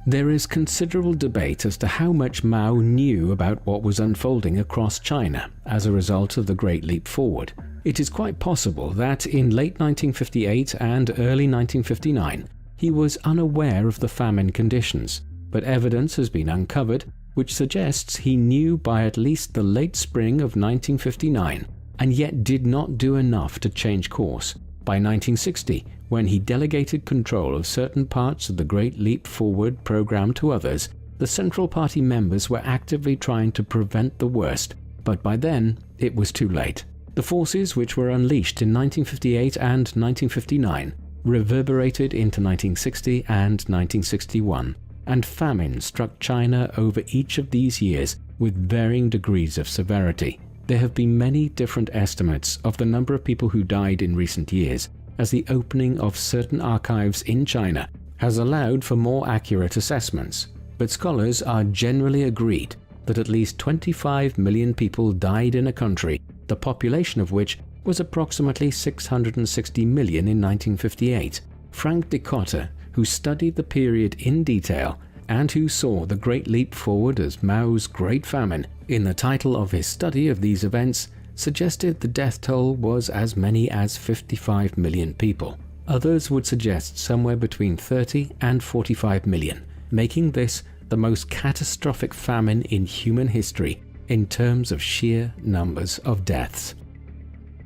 There is considerable debate as to how much Mao knew about what was unfolding across China as a result of the Great Leap Forward. It is quite possible that in late 1958 and early 1959, he was unaware of the famine conditions, but evidence has been uncovered which suggests he knew by at least the late spring of 1959, and yet did not do enough to change course. By 1960, when he delegated control of certain parts of the Great Leap Forward program to others, the Central Party members were actively trying to prevent the worst, but by then it was too late. The forces which were unleashed in 1958 and 1959 reverberated into 1960 and 1961, and famine struck China over each of these years with varying degrees of severity. There have been many different estimates of the number of people who died in recent years, as the opening of certain archives in China has allowed for more accurate assessments, but scholars are generally agreed that at least 25 million people died in a country, the population of which was approximately 660 million in 1958. Frank Dikötter, who studied the period in detail and who saw the Great Leap Forward as Mao's Great Famine in the title of his study of these events, suggested the death toll was as many as 55 million people. Others would suggest somewhere between 30 and 45 million, making this the most catastrophic famine in human history in terms of sheer numbers of deaths.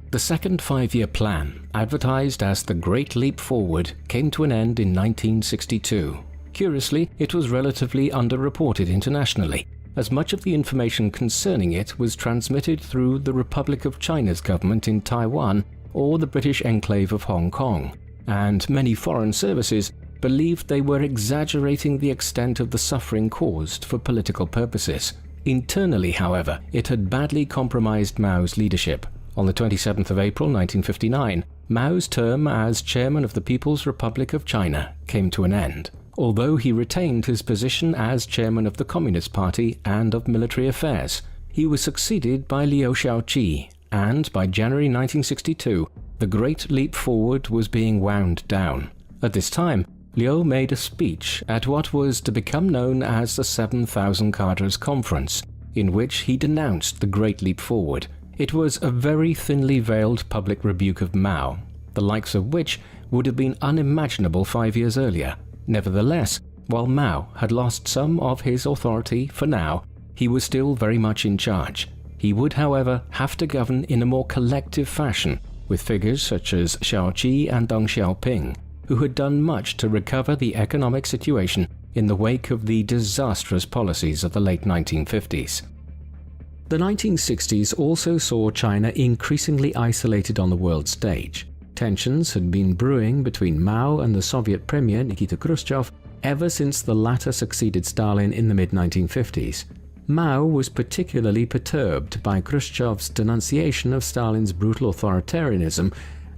The second five-year plan, advertised as the Great Leap Forward, came to an end in 1962. Curiously, it was relatively underreported internationally, as much of the information concerning it was transmitted through the Republic of China's government in Taiwan or the British enclave of Hong Kong, and many foreign services believed they were exaggerating the extent of the suffering caused for political purposes. Internally, however, it had badly compromised Mao's leadership. On the 27th of April 1959, Mao's term as chairman of the People's Republic of China came to an end, although he retained his position as chairman of the Communist Party and of military affairs. He was succeeded by Liu Shaoqi, and by January 1962, the Great Leap Forward was being wound down. At this time, Liu made a speech at what was to become known as the 7,000 Cadres Conference, in which he denounced the Great Leap Forward. It was a very thinly veiled public rebuke of Mao, the likes of which would have been unimaginable 5 years earlier. Nevertheless, while Mao had lost some of his authority for now, he was still very much in charge. He would, however, have to govern in a more collective fashion, with figures such as Shaoqi and Deng Xiaoping, who had done much to recover the economic situation in the wake of the disastrous policies of the late 1950s. The 1960s also saw China increasingly isolated on the world stage. Tensions had been brewing between Mao and the Soviet Premier Nikita Khrushchev ever since the latter succeeded Stalin in the mid-1950s. Mao was particularly perturbed by Khrushchev's denunciation of Stalin's brutal authoritarianism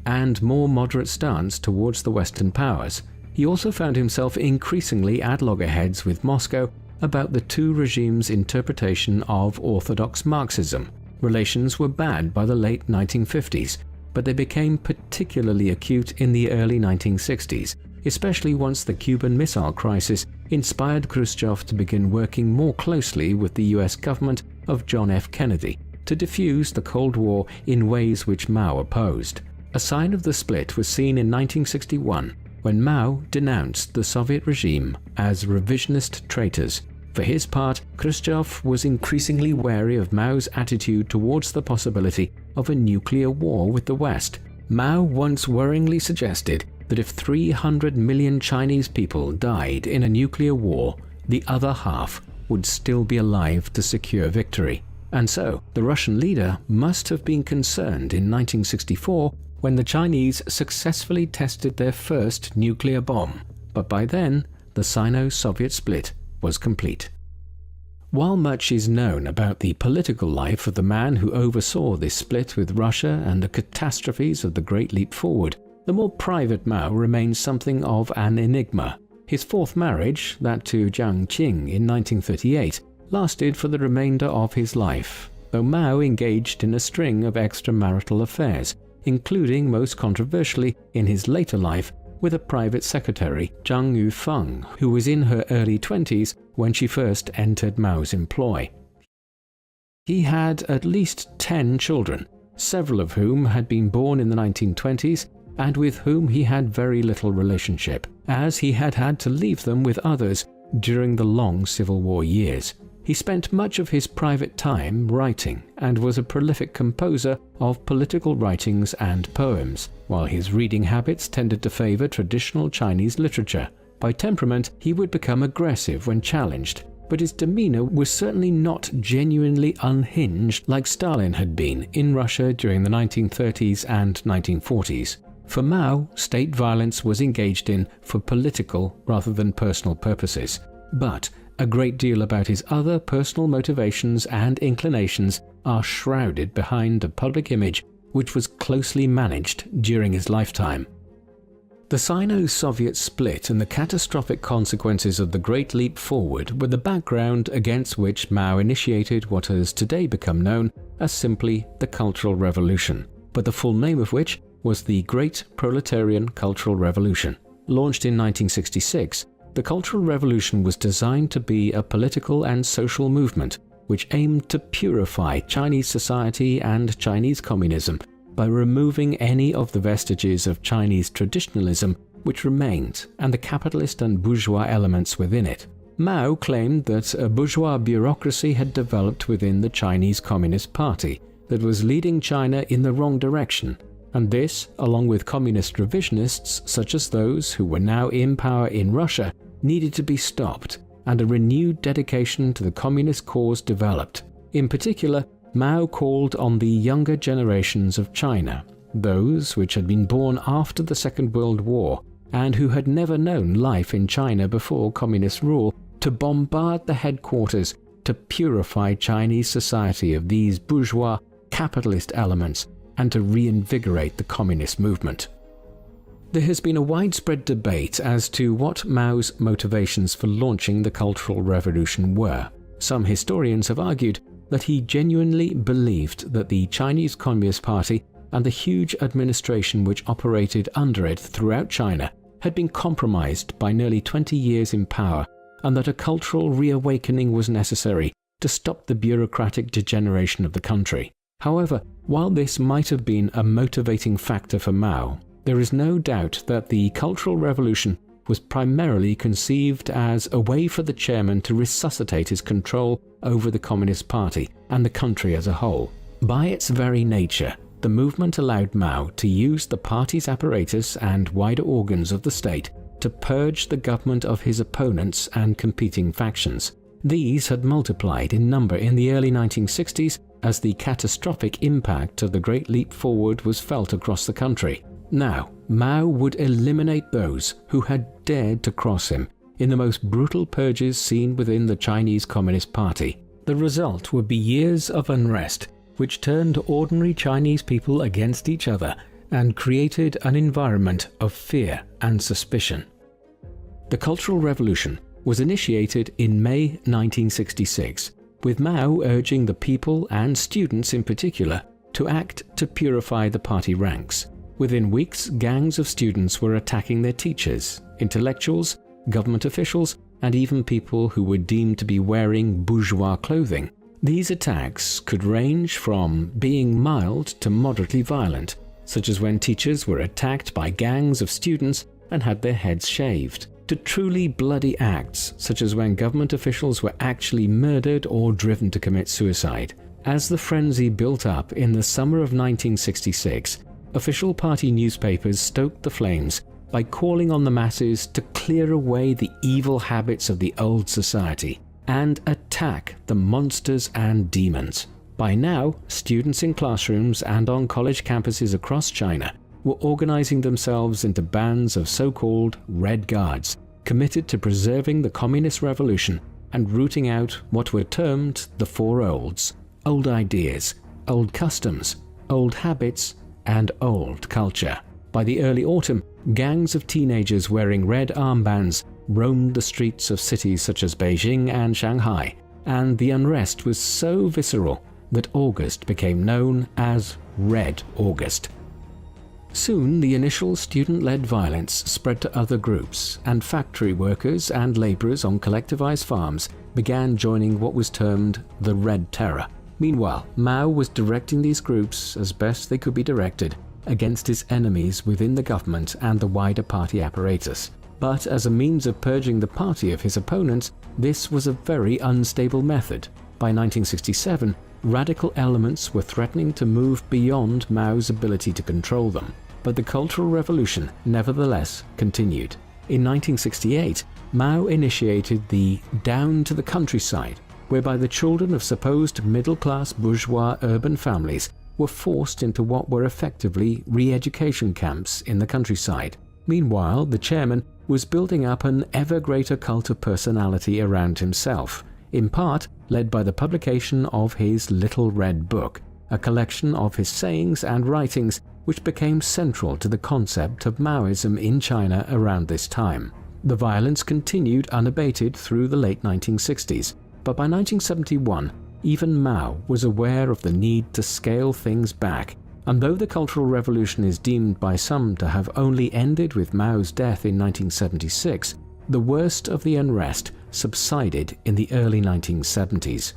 and more moderate stance towards the Western powers. He also found himself increasingly at loggerheads with Moscow about the two regimes' interpretation of orthodox Marxism. Relations were bad by the late 1950s, but they became particularly acute in the early 1960s, especially once the Cuban Missile Crisis inspired Khrushchev to begin working more closely with the US government of John F. Kennedy to defuse the Cold War in ways which Mao opposed. A sign of the split was seen in 1961, when Mao denounced the Soviet regime as revisionist traitors. For his part, Khrushchev was increasingly wary of Mao's attitude towards the possibility of a nuclear war with the West. Mao once worryingly suggested that if 300 million Chinese people died in a nuclear war, the other half would still be alive to secure victory. And so, the Russian leader must have been concerned in 1964 when the Chinese successfully tested their first nuclear bomb. But by then, the Sino-Soviet split was complete. While much is known about the political life of the man who oversaw this split with Russia and the catastrophes of the Great Leap Forward, the more private Mao remains something of an enigma. His fourth marriage, that to Jiang Qing in 1938, lasted for the remainder of his life, though Mao engaged in a string of extramarital affairs, including most controversially in his later life with a private secretary, Zhang Yufeng, who was in her early 20s when she first entered Mao's employ. He had at least 10 children, several of whom had been born in the 1920s and with whom he had very little relationship, as he had had to leave them with others during the long Civil War years. He spent much of his private time writing and was a prolific composer of political writings and poems, while his reading habits tended to favor traditional Chinese literature. By temperament, he would become aggressive when challenged, but his demeanor was certainly not genuinely unhinged like Stalin had been in Russia during the 1930s and 1940s. For Mao, state violence was engaged in for political rather than personal purposes, but a great deal about his other personal motivations and inclinations are shrouded behind a public image which was closely managed during his lifetime. The Sino-Soviet split and the catastrophic consequences of the Great Leap Forward were the background against which Mao initiated what has today become known as simply the Cultural Revolution, but the full name of which was the Great Proletarian Cultural Revolution. Launched in 1966, the Cultural Revolution was designed to be a political and social movement which aimed to purify Chinese society and Chinese communism by removing any of the vestiges of Chinese traditionalism which remained and the capitalist and bourgeois elements within it. Mao claimed that a bourgeois bureaucracy had developed within the Chinese Communist Party that was leading China in the wrong direction, and this, along with communist revisionists such as those who were now in power in Russia, needed to be stopped, and a renewed dedication to the communist cause developed. In particular, Mao called on the younger generations of China, those which had been born after the Second World War and who had never known life in China before communist rule, to bombard the headquarters to purify Chinese society of these bourgeois capitalist elements and to reinvigorate the communist movement. There has been a widespread debate as to what Mao's motivations for launching the Cultural Revolution were. Some historians have argued that he genuinely believed that the Chinese Communist Party and the huge administration which operated under it throughout China had been compromised by nearly 20 years in power, and that a cultural reawakening was necessary to stop the bureaucratic degeneration of the country. However, while this might have been a motivating factor for Mao, there is no doubt that the Cultural Revolution was primarily conceived as a way for the chairman to resuscitate his control over the Communist Party and the country as a whole. By its very nature, the movement allowed Mao to use the party's apparatus and wider organs of the state to purge the government of his opponents and competing factions. These had multiplied in number in the early 1960s as the catastrophic impact of the Great Leap Forward was felt across the country. Now, Mao would eliminate those who had dared to cross him in the most brutal purges seen within the Chinese Communist Party. The result would be years of unrest, which turned ordinary Chinese people against each other and created an environment of fear and suspicion. The Cultural Revolution was initiated in May 1966, with Mao urging the people and students in particular to act to purify the party ranks. Within weeks, gangs of students were attacking their teachers, intellectuals, government officials, and even people who were deemed to be wearing bourgeois clothing. These attacks could range from being mild to moderately violent, such as when teachers were attacked by gangs of students and had their heads shaved, to truly bloody acts such as when government officials were actually murdered or driven to commit suicide. As the frenzy built up in the summer of 1966, official party newspapers stoked the flames by calling on the masses to clear away the evil habits of the old society and attack the monsters and demons. By now, students in classrooms and on college campuses across China were organizing themselves into bands of so-called Red Guards, committed to preserving the Communist Revolution and rooting out what were termed the Four Olds: old ideas, old customs, old habits, and old culture. By the early autumn, gangs of teenagers wearing red armbands roamed the streets of cities such as Beijing and Shanghai, and the unrest was so visceral that August became known as Red August. Soon, the initial student-led violence spread to other groups, and factory workers and laborers on collectivized farms began joining what was termed the Red Terror. Meanwhile, Mao was directing these groups, as best they could be directed, against his enemies within the government and the wider party apparatus. But as a means of purging the party of his opponents, this was a very unstable method. By 1967, radical elements were threatening to move beyond Mao's ability to control them. But the Cultural Revolution nevertheless continued. In 1968, Mao initiated the Down to the Countryside, whereby the children of supposed middle-class bourgeois urban families were forced into what were effectively re-education camps in the countryside. Meanwhile, the chairman was building up an ever greater cult of personality around himself, in part led by the publication of his Little Red Book, a collection of his sayings and writings which became central to the concept of Maoism in China around this time. The violence continued unabated through the late 1960s, but by 1971, even Mao was aware of the need to scale things back, and though the Cultural Revolution is deemed by some to have only ended with Mao's death in 1976, the worst of the unrest subsided in the early 1970s.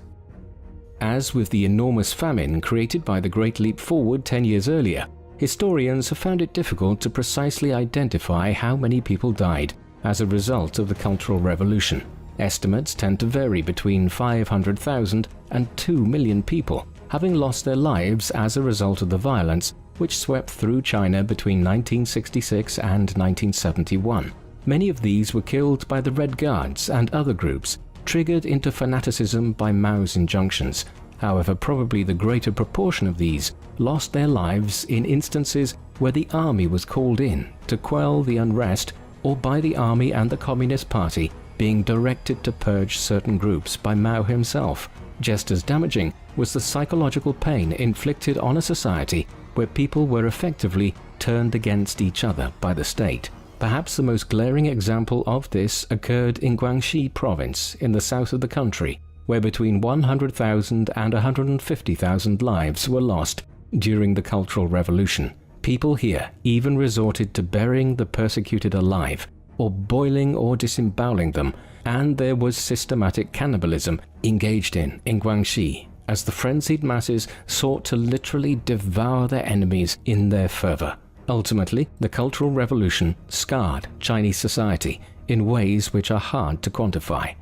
As with the enormous famine created by the Great Leap Forward 10 years earlier, historians have found it difficult to precisely identify how many people died as a result of the Cultural Revolution. Estimates tend to vary between 500,000 and 2 million people having lost their lives as a result of the violence which swept through China between 1966 and 1971. Many of these were killed by the Red Guards and other groups, triggered into fanaticism by Mao's injunctions. However, probably the greater proportion of these lost their lives in instances where the army was called in to quell the unrest, or by the army and the Communist Party being directed to purge certain groups by Mao himself. Just as damaging was the psychological pain inflicted on a society where people were effectively turned against each other by the state. Perhaps the most glaring example of this occurred in Guangxi province in the south of the country, where between 100,000 and 150,000 lives were lost during the Cultural Revolution. People here even resorted to burying the persecuted alive, or boiling or disemboweling them, and there was systematic cannibalism engaged in Guangxi, as the frenzied masses sought to literally devour their enemies in their fervor. Ultimately, the Cultural Revolution scarred Chinese society in ways which are hard to quantify.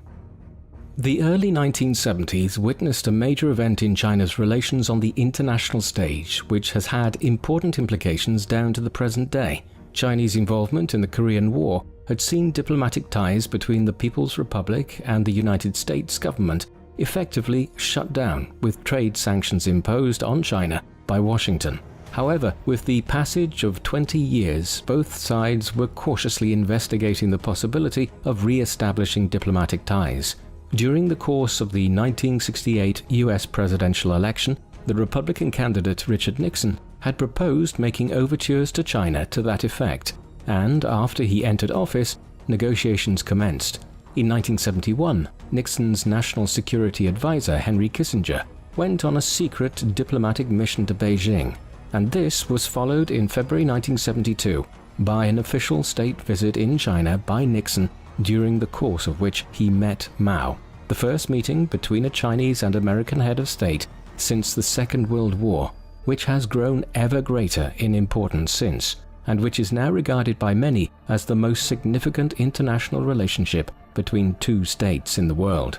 The early 1970s witnessed a major event in China's relations on the international stage, which has had important implications down to the present day. Chinese involvement in the Korean War had seen diplomatic ties between the People's Republic and the United States government effectively shut down, with trade sanctions imposed on China by Washington. However, with the passage of 20 years, both sides were cautiously investigating the possibility of re-establishing diplomatic ties. During the course of the 1968 US presidential election, the Republican candidate Richard Nixon had proposed making overtures to China to that effect, and after he entered office, negotiations commenced. In 1971, Nixon's national security advisor Henry Kissinger went on a secret diplomatic mission to Beijing, and this was followed in February 1972 by an official state visit in China by Nixon, during the course of which he met Mao, the first meeting between a Chinese and American head of state since the Second World War, which has grown ever greater in importance since, and which is now regarded by many as the most significant international relationship between two states in the world.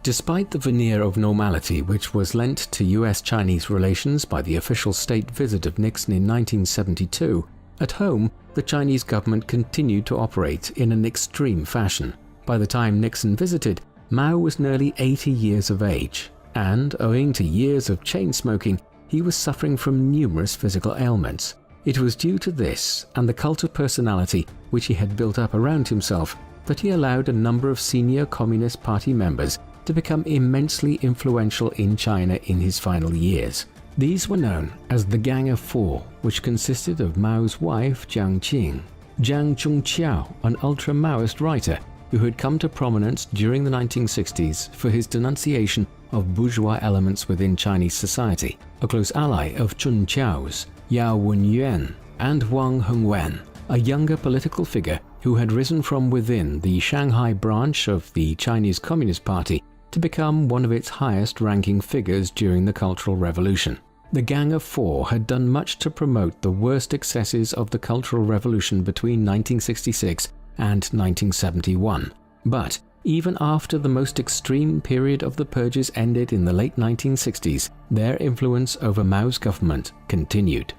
Despite the veneer of normality which was lent to US-Chinese relations by the official state visit of Nixon in 1972, at home, the Chinese government continued to operate in an extreme fashion. By the time Nixon visited, Mao was nearly 80 years of age, and, owing to years of chain smoking, he was suffering from numerous physical ailments. It was due to this and the cult of personality which he had built up around himself that he allowed a number of senior Communist Party members to become immensely influential in China in his final years. These were known as the Gang of Four, which consisted of Mao's wife Jiang Qing, Jiang Zhongqiao, an ultra-Maoist writer who had come to prominence during the 1960s for his denunciation of bourgeois elements within Chinese society, a close ally of Chun Qiao's, Yao Wenyuan, and Wang Hongwen, a younger political figure who had risen from within the Shanghai branch of the Chinese Communist Party to become one of its highest-ranking figures during the Cultural Revolution. The Gang of Four had done much to promote the worst excesses of the Cultural Revolution between 1966 and 1971. But even after the most extreme period of the purges ended in the late 1960s, their influence over Mao's government continued.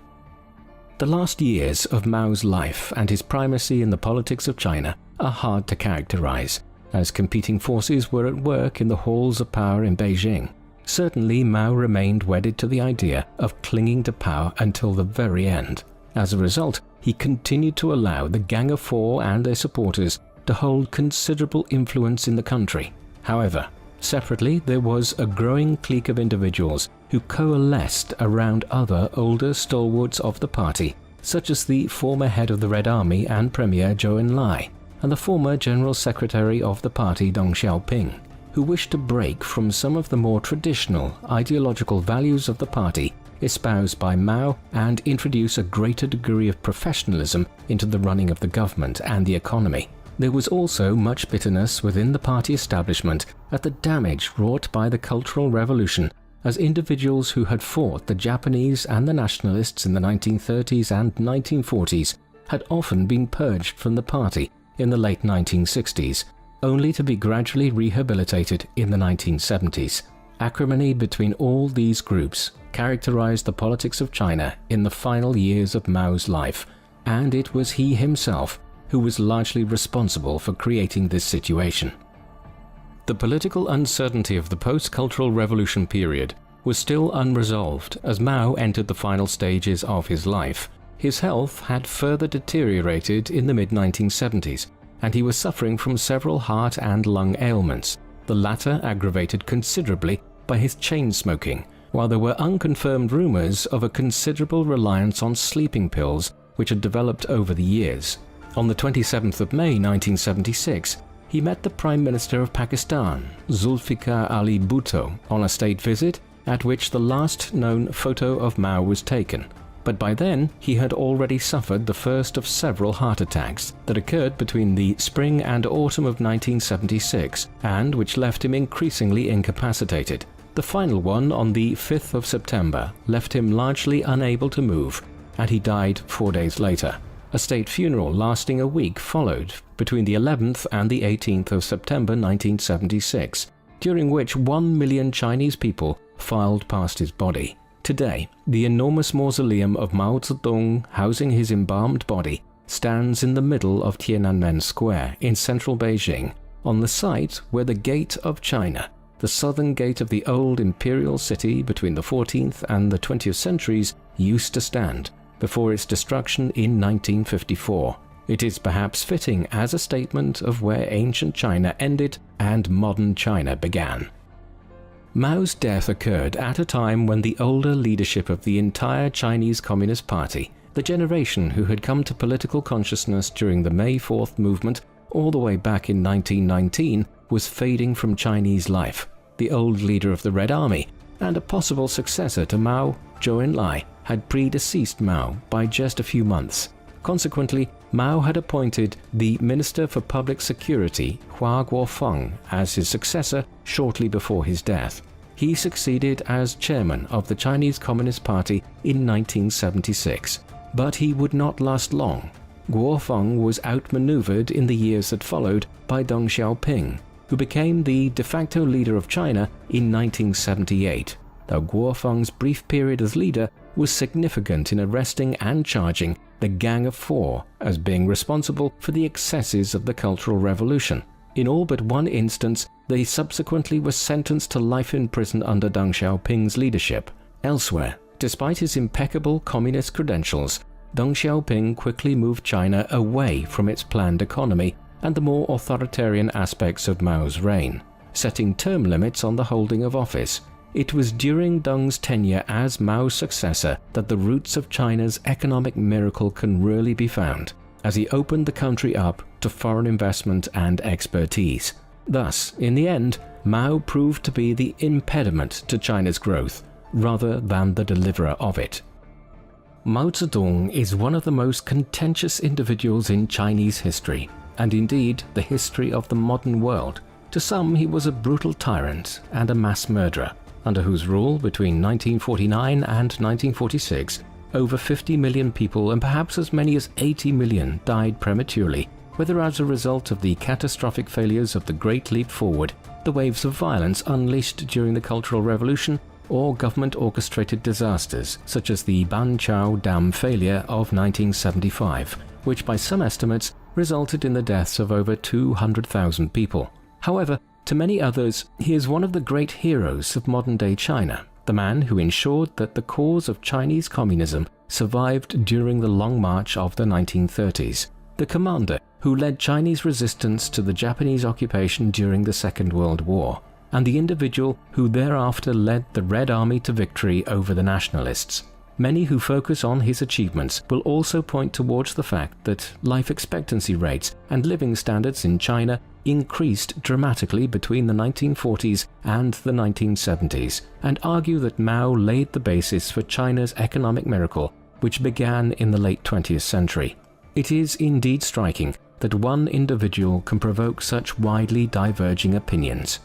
The last years of Mao's life and his primacy in the politics of China are hard to characterize, as competing forces were at work in the halls of power in Beijing. Certainly, Mao remained wedded to the idea of clinging to power until the very end. As a result, he continued to allow the Gang of Four and their supporters to hold considerable influence in the country. However, separately, there was a growing clique of individuals who coalesced around other older stalwarts of the party, such as the former head of the Red Army and Premier Zhou Enlai, and the former General Secretary of the party Deng Xiaoping, who wished to break from some of the more traditional ideological values of the party espoused by Mao and introduce a greater degree of professionalism into the running of the government and the economy. There was also much bitterness within the party establishment at the damage wrought by the Cultural Revolution, as individuals who had fought the Japanese and the nationalists in the 1930s and 1940s had often been purged from the party in the late 1960s, only to be gradually rehabilitated in the 1970s. Acrimony between all these groups characterized the politics of China in the final years of Mao's life, and it was he himself who was largely responsible for creating this situation. The political uncertainty of the post-Cultural Revolution period was still unresolved as Mao entered the final stages of his life. His health had further deteriorated in the mid-1970s, and he was suffering from several heart and lung ailments, the latter aggravated considerably by his chain smoking, while there were unconfirmed rumors of a considerable reliance on sleeping pills which had developed over the years. On the 27th of May 1976, he met the Prime Minister of Pakistan, Zulfikar Ali Bhutto, on a state visit at which the last known photo of Mao was taken. But by then, he had already suffered the first of several heart attacks that occurred between the spring and autumn of 1976, and which left him increasingly incapacitated. The final one on the 5th of September left him largely unable to move, and he died 4 days later. A state funeral lasting a week followed between the 11th and the 18th of September 1976, during which 1 million Chinese people filed past his body. Today, the enormous mausoleum of Mao Zedong housing his embalmed body stands in the middle of Tiananmen Square in central Beijing, on the site where the Gate of China, the southern gate of the old imperial city between the 14th and the 20th centuries, used to stand, before its destruction in 1954. It is perhaps fitting as a statement of where ancient China ended and modern China began. Mao's death occurred at a time when the older leadership of the entire Chinese Communist Party, the generation who had come to political consciousness during the May 4th movement all the way back in 1919, was fading from Chinese life. The old leader of the Red Army, and a possible successor to Mao, Zhou Enlai, had predeceased Mao by just a few months. Consequently, Mao had appointed the Minister for Public Security, Hua Guofeng, as his successor shortly before his death. He succeeded as chairman of the Chinese Communist Party in 1976. But he would not last long. Guofeng was outmaneuvered in the years that followed by Deng Xiaoping, who became the de facto leader of China in 1978, though Guofeng's brief period as leader was significant in arresting and charging the Gang of Four as being responsible for the excesses of the Cultural Revolution. In all but one instance, they subsequently were sentenced to life in prison under Deng Xiaoping's leadership. Elsewhere, despite his impeccable communist credentials, Deng Xiaoping quickly moved China away from its planned economy and the more authoritarian aspects of Mao's reign, setting term limits on the holding of office. It was during Deng's tenure as Mao's successor that the roots of China's economic miracle can really be found, as he opened the country up to foreign investment and expertise. Thus, in the end, Mao proved to be the impediment to China's growth, rather than the deliverer of it. Mao Zedong is one of the most contentious individuals in Chinese history, and indeed the history of the modern world. To some, he was a brutal tyrant and a mass murderer, under whose rule between 1949 and 1946, over 50 million people and perhaps as many as 80 million died prematurely, whether as a result of the catastrophic failures of the Great Leap Forward, the waves of violence unleashed during the Cultural Revolution, or government-orchestrated disasters such as the Banqiao Dam failure of 1975, which by some estimates resulted in the deaths of over 200,000 people. However, to many others, he is one of the great heroes of modern-day China, the man who ensured that the cause of Chinese communism survived during the Long March of the 1930s, the commander who led Chinese resistance to the Japanese occupation during the Second World War, and the individual who thereafter led the Red Army to victory over the nationalists. Many who focus on his achievements will also point towards the fact that life expectancy rates and living standards in China increased dramatically between the 1940s and the 1970s, and argue that Mao laid the basis for China's economic miracle, which began in the late 20th century. It is indeed striking that one individual can provoke such widely diverging opinions.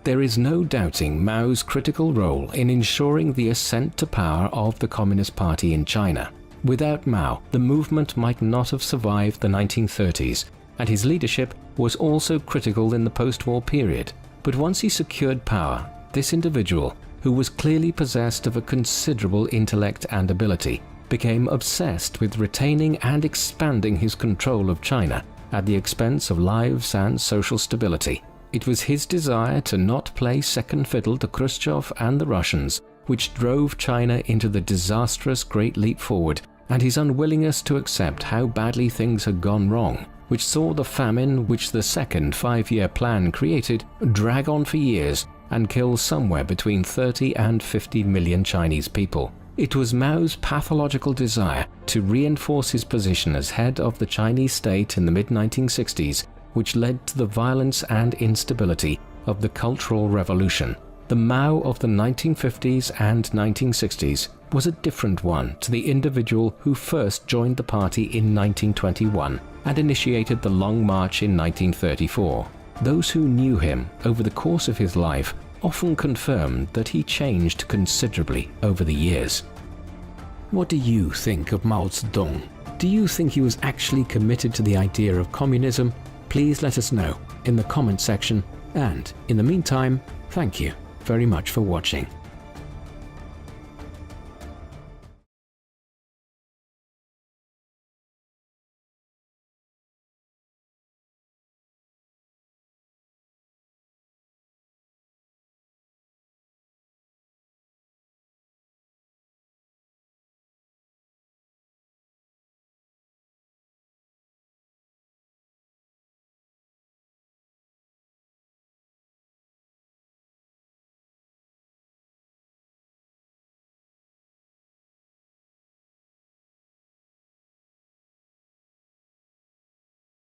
There is no doubting Mao's critical role in ensuring the ascent to power of the Communist Party in China. Without Mao, the movement might not have survived the 1930s, and his leadership was also critical in the post-war period. But once he secured power, this individual, who was clearly possessed of a considerable intellect and ability, became obsessed with retaining and expanding his control of China at the expense of lives and social stability. It was his desire to not play second fiddle to Khrushchev and the Russians which drove China into the disastrous Great Leap Forward, and his unwillingness to accept how badly things had gone wrong, which saw the famine which the second five-year plan created drag on for years and kill somewhere between 30 and 50 million Chinese people. It was Mao's pathological desire to reinforce his position as head of the Chinese state in the mid-1960s which led to the violence and instability of the Cultural Revolution. The Mao of the 1950s and 1960s was a different one to the individual who first joined the party in 1921 and initiated the Long March in 1934. Those who knew him over the course of his life often confirmed that he changed considerably over the years. What do you think of Mao Zedong? Do you think he was actually committed to the idea of communism? Please let us know in the comment section, and in the meantime, thank you very much for watching.